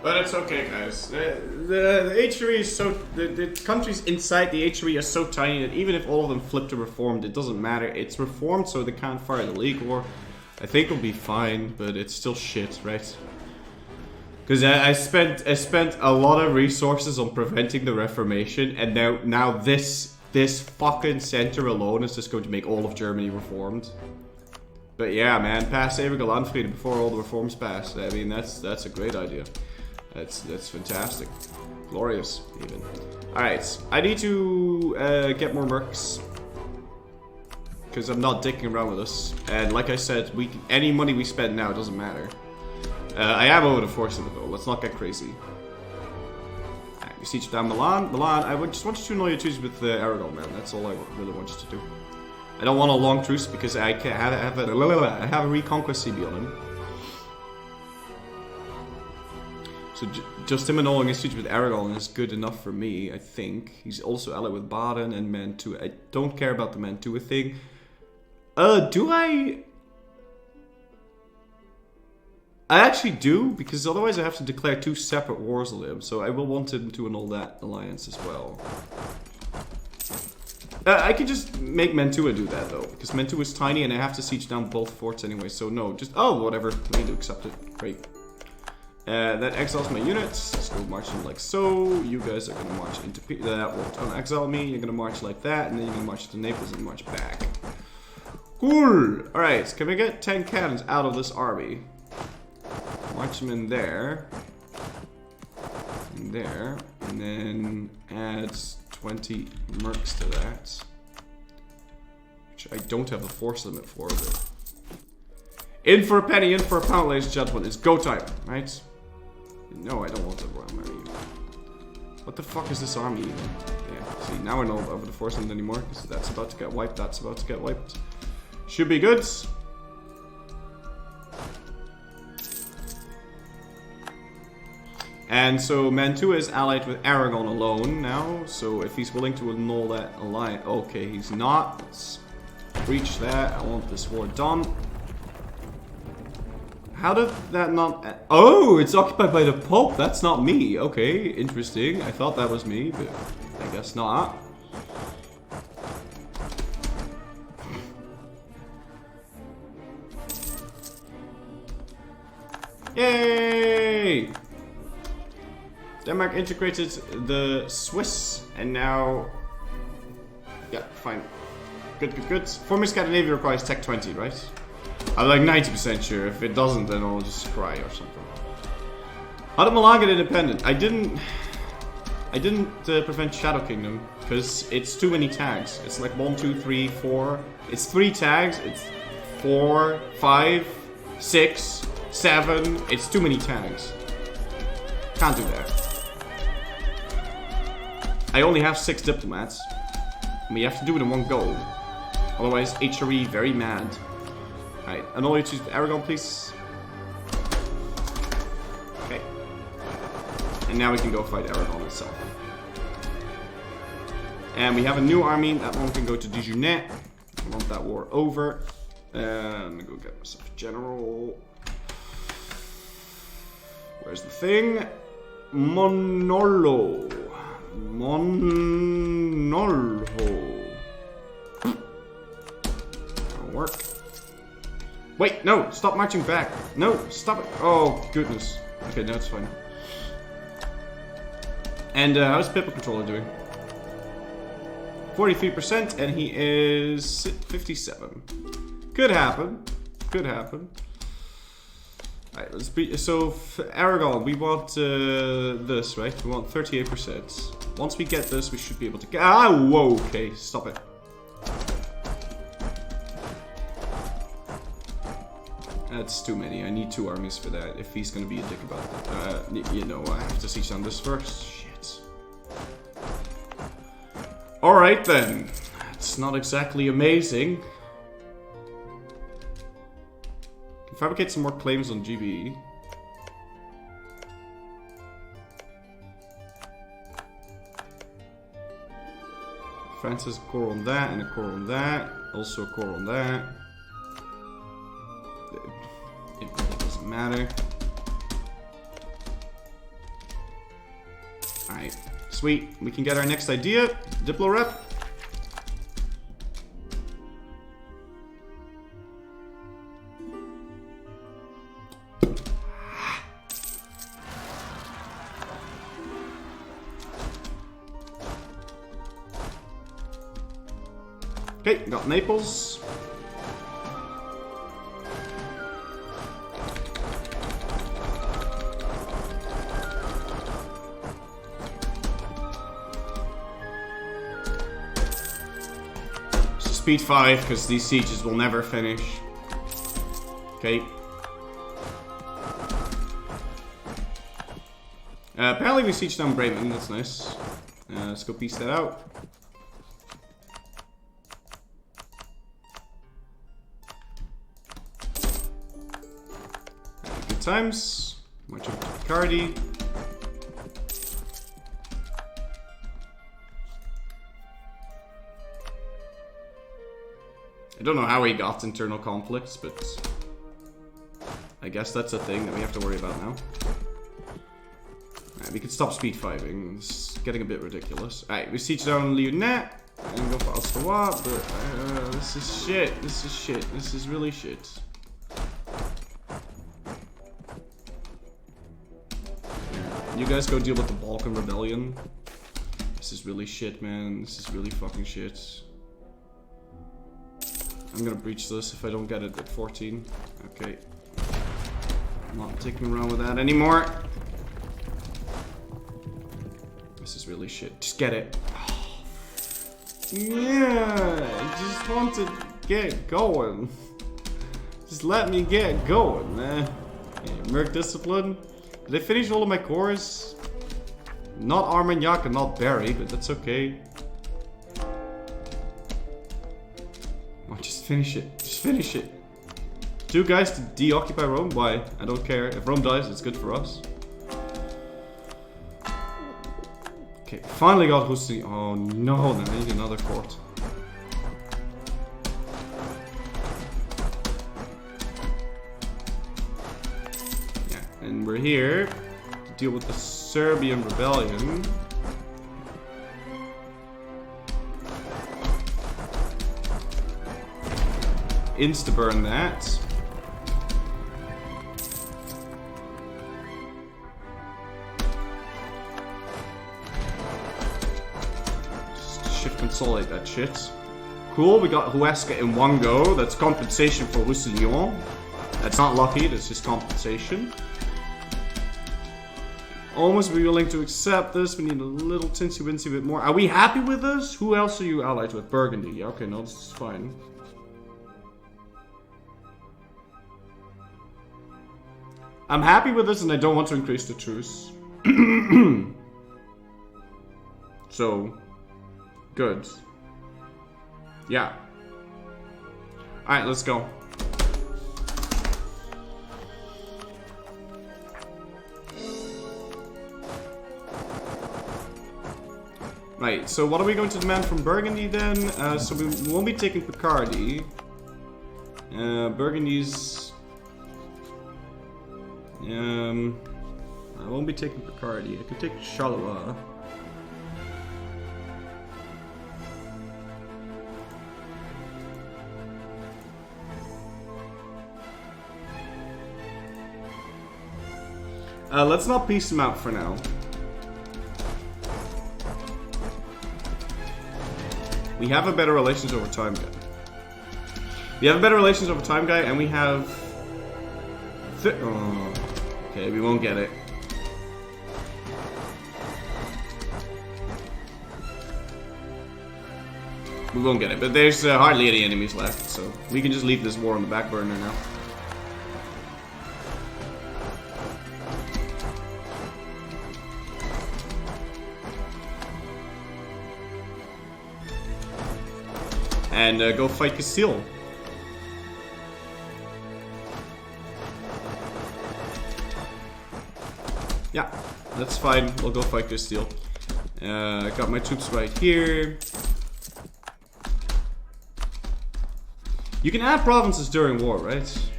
Speaker 1: But it's okay, guys. The HRE is so... The countries inside the HRE are so tiny that even if all of them flip to reformed, it doesn't matter. It's reformed, so they can't fire the League War. I think it'll be fine, but it's still shit, right? Because I spent a lot of resources on preventing the Reformation, and now this fucking center alone is just going to make all of Germany reformed. But yeah, man, pass Ewiger Landfrieden before all the reforms pass. I mean, that's a great idea. That's fantastic. Glorious, even. Alright, I need to get more mercs. Because I'm not dicking around with this. And like I said, any money we spend now doesn't matter. I am over the force of it though, let's not get crazy. Alright, we siege down Milan. Milan, I just want you to annoy your truce with Aragon, man. That's all I really want you to do. I don't want a long truce because I can't have a reconquest CB on him. So just him annulling his siege with Aragon is good enough for me, I think. He's also allied with Baden and Mantua. I don't care about the Mantua thing. Do I? I actually do, because otherwise I have to declare 2 separate wars on him. So I will want him to annul that alliance as well. I could just make Mantua do that though, because Mantua is tiny and I have to siege down both forts anyway. So no, just whatever. I need to accept it. Great. That exiles my units. Let's go march them like so. You guys are gonna march into that won't unexile me. You're gonna march like that, and then you're gonna march to Naples and march back. Cool. All right. Can we get 10 cannons out of this army? March them in there, and there, and then add 20 mercs to that. Which I don't have a force limit for, but in for a penny, in for a pound, ladies and gentlemen. It's go time, right? No, I don't want the Royal Marine. What the fuck is this army even? Yeah, see, now I know over the force limit anymore, because that's about to get wiped, that's about to get wiped. Should be good. And so Mantua is allied with Aragon alone now, so if he's willing to annul that alliance... Okay, he's not. Let's breach that. I want this war done. How did that not... Oh, it's occupied by the Pope. That's not me. Okay, interesting. I thought that was me, but I guess not. Yay! Denmark integrated the Swiss, and now... Yeah, fine. Good, good, good. Forming Scandinavia requires Tech 20, right? I'm like 90% sure. If it doesn't, then I'll just cry or something. How did Milan get independent? I didn't prevent Shadow Kingdom, because it's too many tags. It's like 1, 2, 3, 4. It's 3 tags. It's 4, 5, 6, 7. It's too many tags. Can't do that. I only have 6 diplomats. And we have to do it in one go. Otherwise, HRE very mad. Alright, annul you to Aragon, please. Okay. And now we can go fight Aragon itself. And we have a new army. That one can go to Dijonais. I want that war over. I'm gonna go get myself a general. Where's the thing? Monolo. Monolo. That'll work. Wait, no, stop marching back. No, stop it. Oh, goodness. Okay, now it's fine. And how's Pippa Controller doing? 43%, and he is 57. Could happen. Could happen. Alright, let's be. So, for Aragon, we want this, right? We want 38%. Once we get this, we should be able to get. Ah, whoa, okay, stop it. That's too many. I need 2 armies for that. If he's gonna be a dick about it. You know, I have to siege on this first. Shit. Alright then. It's not exactly amazing. Can fabricate some more claims on GB. France has a core on that and a core on that. Also a core on that. It really doesn't matter. Alright, sweet. We can get our next idea. Diplo rep. Okay, got Naples. Speed 5, because these sieges will never finish. Okay. Apparently we siege down Bremen, that's nice. Let's go piece that out. Good times. March up to Picardy. I don't know how he got internal conflicts, but I guess that's a thing that we have to worry about now. Alright, we can stop speed 5ing. It's getting a bit ridiculous. Alright, we siege down Lyonnais and go for Austria, but this is shit. This is shit. This is really shit. You guys go deal with the Balkan Rebellion. This is really shit, man. This is really fucking shit. I'm gonna breach this if I don't get it at 14. Okay. I'm not taking around with that anymore. This is really shit. Just get it. Yeah, I just want to get going. Just let me get going, man. Okay, Merc Discipline. Did I finish all of my cores? Not Armagnac and not Barry, but that's okay. Just finish it. Just finish it. 2 guys to de-occupy Rome? Why? I don't care. If Rome dies, it's good for us. Okay, finally got Hussein. Oh no, then I need another court. Yeah, and we're here to deal with the Serbian rebellion. Insta-burn that. Just shift consolidate that shit. Cool, we got Huesca in one go. That's compensation for Roussillon. That's not lucky, that's just compensation. Almost be willing to accept this. We need a little tinsy-wincy bit more. Are we happy with this? Who else are you allied with? Burgundy. Yeah, okay, no, this is fine. I'm happy with this and I don't want to increase the truce. So, good. Yeah. Alright, let's go. Right, so what are we going to demand from Burgundy then? So we won't be taking Picardy. Burgundy's... I won't be taking Picardy. I could take Charleroi. Let's not piece them out for now. We have a better relations over time guy. We have a better relations over time guy, and we have... Oh, okay, we won't get it. We won't get it, but there's hardly any enemies left, so we can just leave this war on the back burner now. And go fight Castile. Yeah, that's fine. We'll go fight Castile. I got my troops right here. You can add provinces during war, right?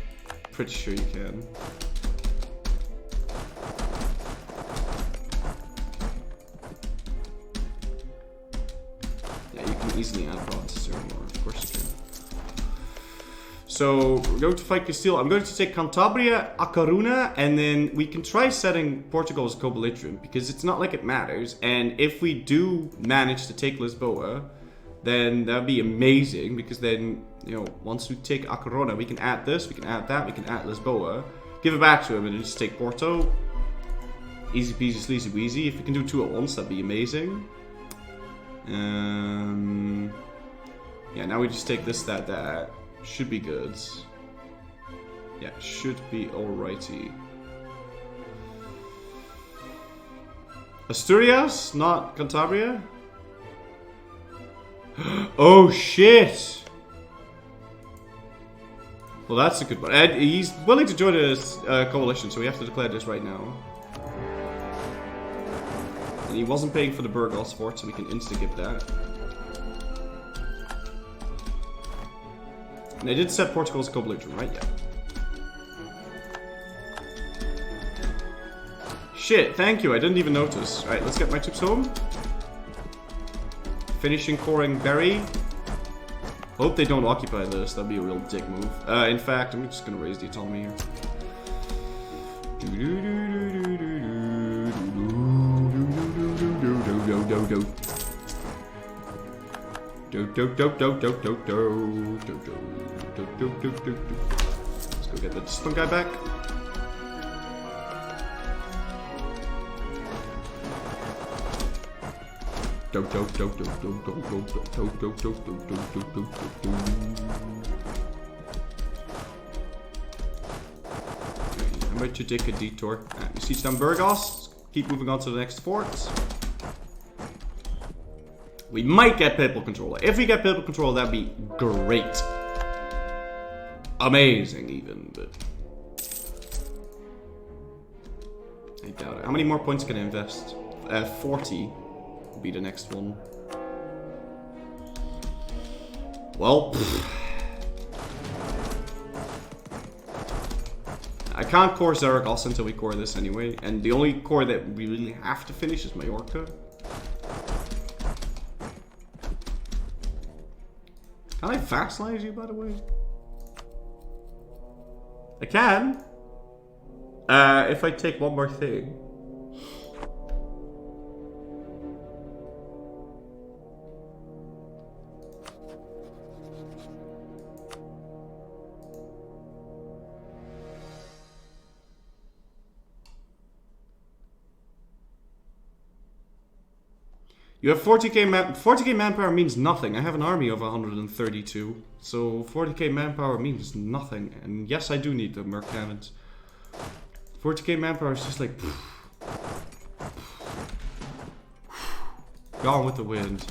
Speaker 1: Pretty sure you can. can't easily add provinces anymore. Of course you can. So we're going to fight Castile. I'm going to take Cantabria, A Coruña, and then we can try setting Portugal as co-belligerent because it's not like it matters. And if we do manage to take Lisboa, then that'd be amazing because then, you know, once we take A Coruña, we can add this, we can add that, we can add Lisboa, give it back to him, and then just take Porto. Easy peasy, sleazy wheezy. If we can do 2 at once, that'd be amazing. Yeah, now we just take this, that, that. Should be good. Yeah, should be alrighty. Asturias, not Cantabria? Oh shit! Well, that's a good one. And he's willing to join a coalition, so we have to declare this right now. And he wasn't paying for the Burgos fort, so we can insta-give that. And I did set Portugal as co-belligerent, right? Yeah. Shit, thank you, I didn't even notice. Alright, let's get my troops home. Finishing coring Berry. Hope they don't occupy this, that'd be a real dick move. In fact, I'm just gonna raise the autonomy here. Let's go get the discipline guy back. I'm about to take a detour. We siege down Burgos. Keep moving on to the next fort. We might get papal control. If we get papal control, that'd be great. Amazing, even, but I doubt it. How many more points can I invest? 40 will be the next one. Well, I can't core Zaragoza until we core this anyway, and the only core that we really have to finish is Majorca. Can I vassalize you, by the way? I can. If I take one more thing. You have 40k manpower means nothing. I have an army of 132. So 40k manpower means nothing. And yes, I do need the merc cannons. 40k manpower is just like gone with the wind.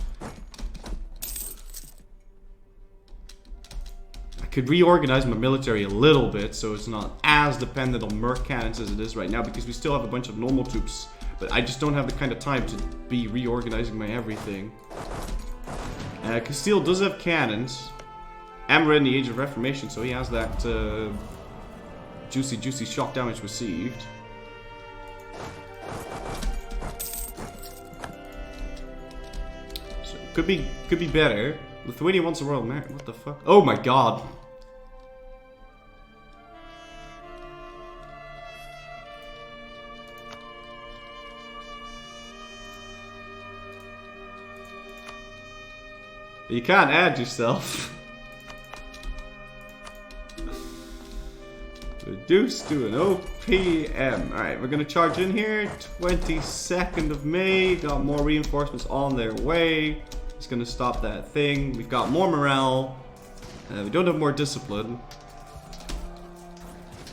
Speaker 1: I could reorganize my military a little bit so it's not as dependent on merc cannons as it is right now, because we still have a bunch of normal troops. But I just don't have the kind of time to be reorganizing my everything. Castile does have cannons. And we're in the Age of Reformation, so he has that juicy shock damage received. So could be better. Lithuania wants a royal marriage. What the fuck? Oh my god. You can't add yourself. Reduced to an OPM. Alright, we're gonna charge in here. 22nd of May. Got more reinforcements on their way. It's gonna stop that thing. We've got more morale. We don't have more discipline.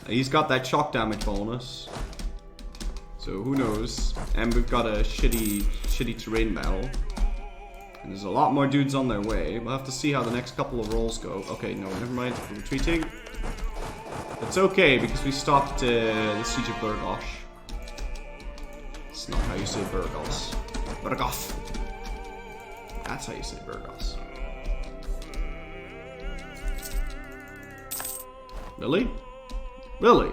Speaker 1: He's got that shock damage bonus. So who knows. And we've got a shitty terrain battle. And there's a lot more dudes on their way. We'll have to see how the next couple of rolls go. Okay, no, never mind. We're retreating. It's okay, because we stopped the siege of Burgos. It's not how you say Burgos. Burgos. That's how you say Burgos. Really? Really?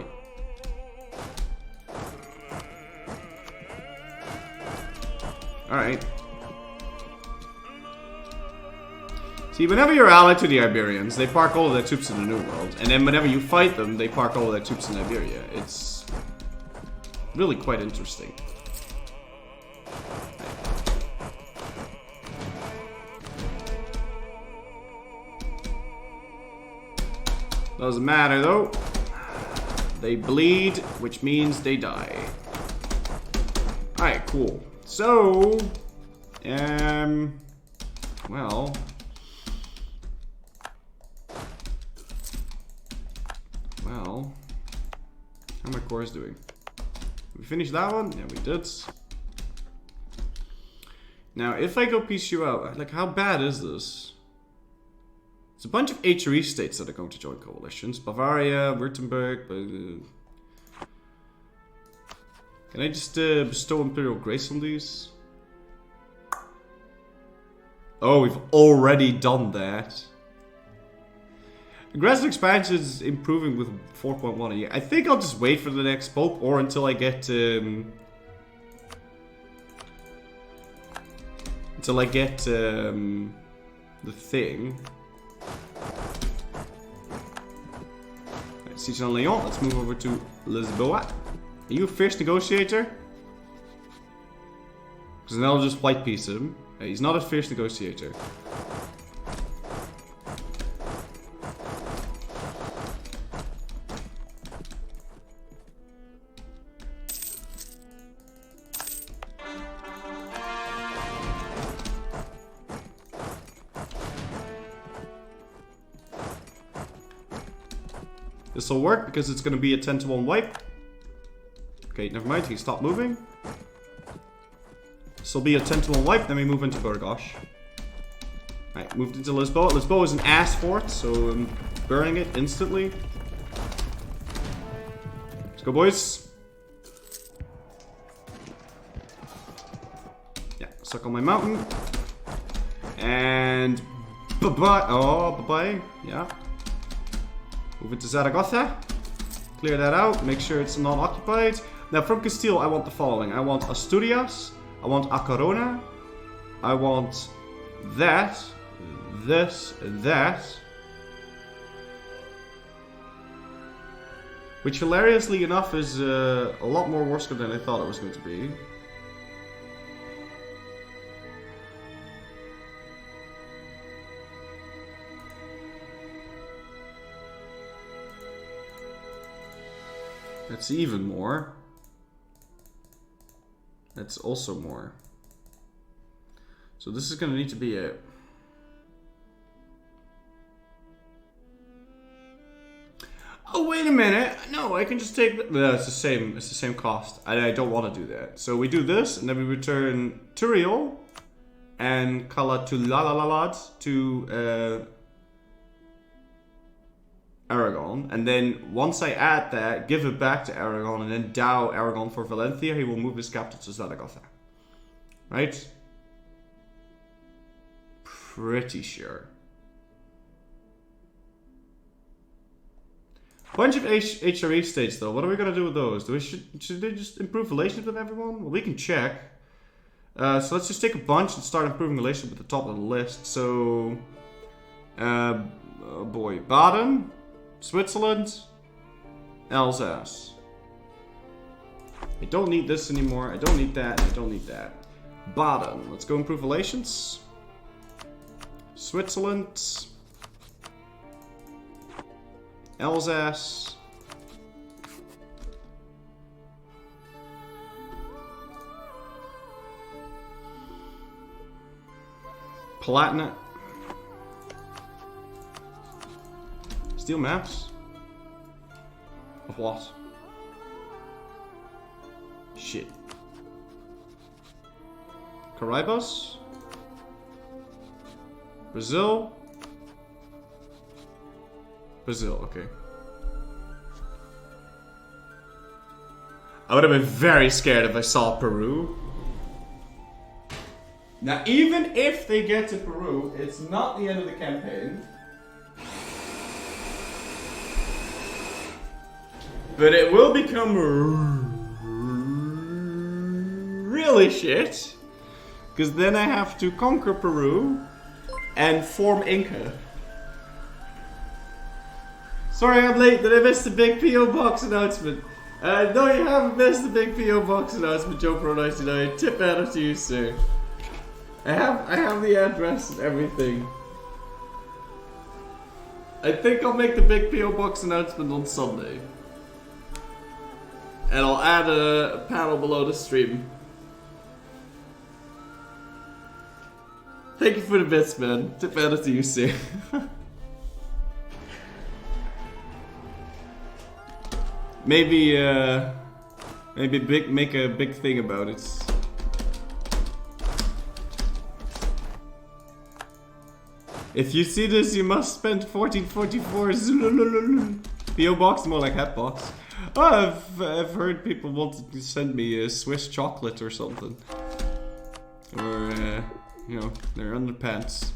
Speaker 1: Alright. See, whenever you're allied to the Iberians, they park all of their troops in the New World. And then whenever you fight them, they park all of their troops in Iberia. It's really quite interesting. Doesn't matter though. They bleed, which means they die. Alright, cool. So, well, how are my cores doing? We finished that one? Yeah, we did. Now, if I go piece you out, like, how bad is this? It's a bunch of HRE states that are going to join coalitions. Bavaria, Württemberg. Can I just bestow Imperial Grace on these? Oh, we've already done that. Aggressive expansion is improving with 4.1 a year. I think I'll just wait for the next Pope or until I get... until I get the thing. Siege on Lyon. Let's move over to Lisboa. Are you a fierce negotiator? Because then I'll just white piece him. He's not a fierce negotiator. This will work because it's going to be a 10-to-1 wipe. Okay, never mind. He stopped moving. This will be a 10-to-1 wipe. Then we move into Burgos. Alright, moved into Lisboa. Lisboa is an ass fort, so I'm burning it instantly. Let's go, boys. Yeah, suck on my mountain. And bye-bye. Oh, bye-bye. Yeah. Move into Zaragoza. Clear that out. Make sure it's not occupied. Now, from Castile, I want the following. I want Asturias. I want A Corona. I want that. This. That. Which, hilariously enough, is a lot more Warsaw than I thought it was going to be. That's even more. That's also more. So this is going to need to be it. Oh, wait a minute. No, I can just take... No, it's the same. It's the same cost. I don't want to do that. So we do this, and then we return Turiel and Calatulalalad to Aragon, and then once I add that, give it back to Aragon, and then dow Aragon for Valencia, he will move his capital to Zaragoza. Right? Pretty sure. Bunch of HRE states though, what are we gonna do with those? Should they just improve relations with everyone? Well, we can check. So let's just take a bunch and start improving relations with the top of the list. So, oh boy, Baden. Switzerland, Alsace. I don't need this anymore. I don't need that. I don't need that. Baden. Let's go improve relations. Switzerland. Alsace. Palatinate. Steal maps? Of what? Shit. Caraibos? Brazil? Brazil, okay. I would have been very scared if I saw Peru. Now, even if they get to Peru, it's not the end of the campaign. But it will become really shit. Because then I have to conquer Peru. and form Inca. Sorry I'm late, did I miss the big P.O. Box announcement? No, you haven't missed the big P.O. Box announcement, Joe Pro 99. Tip out to you, sir. I have the address and everything. I think I'll make the big P.O. Box announcement on Sunday. And I'll add a panel below the stream. Thank you for the bits, man. Tip out to you, sir. Maybe make a big thing about it. If you see this, you must spend 1444. PO box, more like hat box. Oh, I've heard people wanted to send me a Swiss chocolate or something, or you know, their underpants.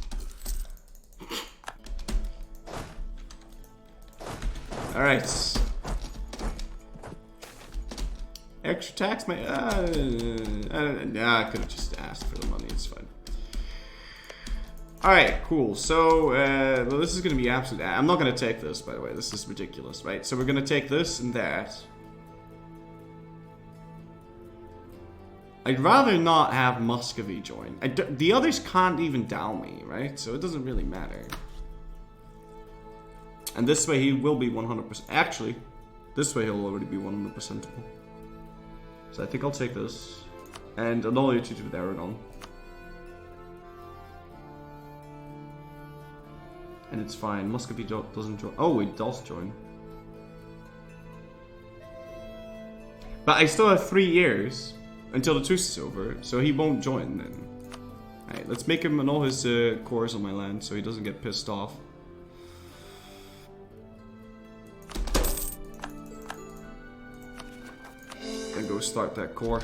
Speaker 1: All right. Extra tax, I could have just asked for the money. It's fine. All right, cool. So, well, this is gonna be absolute. I'm not gonna take this, by the way. This is ridiculous, right? So we're gonna take this and that. I'd rather not have Muscovy join. The others can't even down me, right? So it doesn't really matter. And this way he will be 100%. Actually, this way he'll already be 100%able. So I think I'll take this and annul your treaty with Aragon. And it's fine. Muscovy doesn't join. Oh, it does join. But I still have 3 years until the truce is over, so he won't join then. Alright, let's make him annul his cores on my land so he doesn't get pissed off. And go start that core.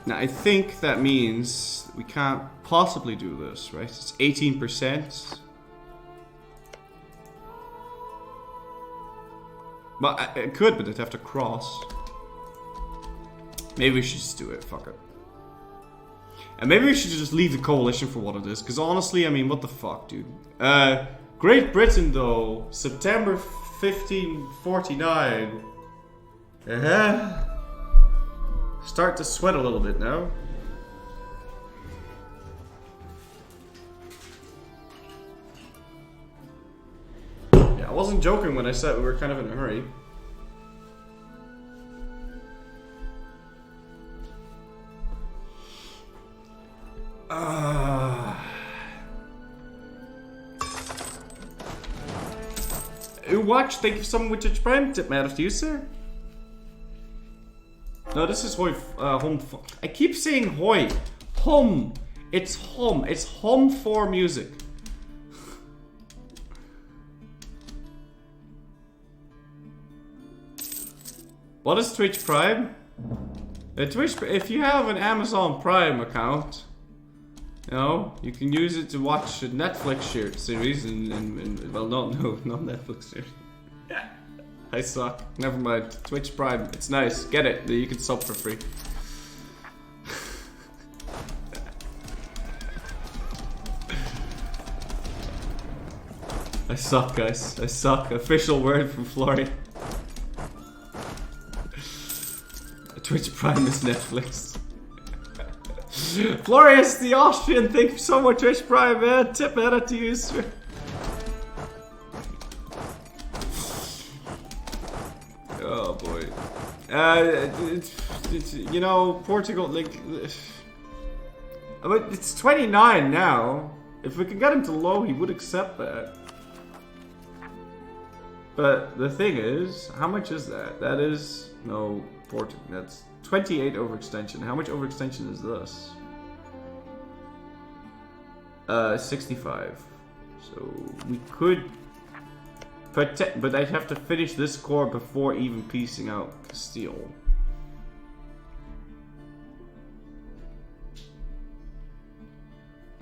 Speaker 1: Now I think that means we can't possibly do this, right? It's 18%. But I could, but I'd have to cross. Maybe we should just do it, fuck it. And maybe we should just leave the coalition for what it is, because honestly, I mean, what the fuck, dude. Great Britain, though, September 1549. Start to sweat a little bit now. Yeah, I wasn't joking when I said we were kind of in a hurry. Watch, thank you so much with Twitch Prime. Tip matters to you, sir. No, this is Hoi. Home. I keep saying Hoi. Hum. It's hum. It's hum for music. What is Twitch Prime? If you have an Amazon Prime account, you know, you can use it to watch a Netflix series and well, not Netflix series. I suck. Never mind. Twitch Prime. It's nice. Get it. You can sub for free. I suck, guys. I suck. Official word from Florry. Twitch Prime is Netflix. Florius the Austrian, thank you so much, Twitch Prime, man. Tip out to you, sir. Oh boy. You know, Portugal, like, I mean, it's 29 now. If we can get him to low, he would accept that. But the thing is, how much is that? That is, no, Portugal, that's 28 overextension. How much overextension is this? 65. So we could, but I'd have to finish this core before even piecing out Castile.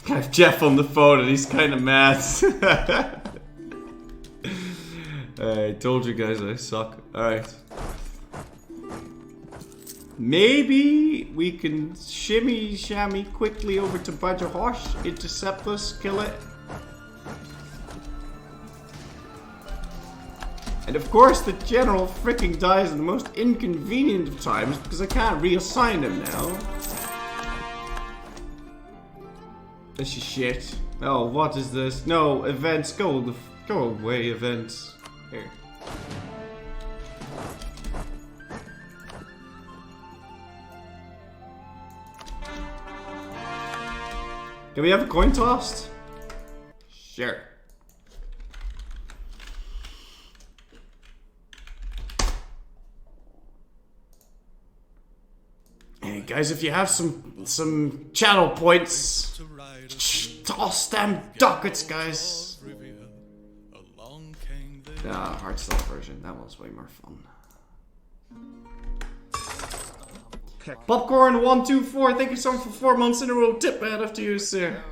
Speaker 1: I have Jeff on the phone and he's kind of mad. I told you guys I suck. Alright. Maybe we can shimmy shammy quickly over to Badger Horse, intercept us, kill it. And of course the general freaking dies in the most inconvenient of times because I can't reassign him now. This is shit. Oh, what is this? No, events, go away, events. Here. Can we have a coin toss? Sure. Hey guys, if you have some channel points, toss them ducats, guys. Ah, hardstyle version. That was way more fun. Popcorn124, thank you so much for 4 months in a row. Tip man after you, sir.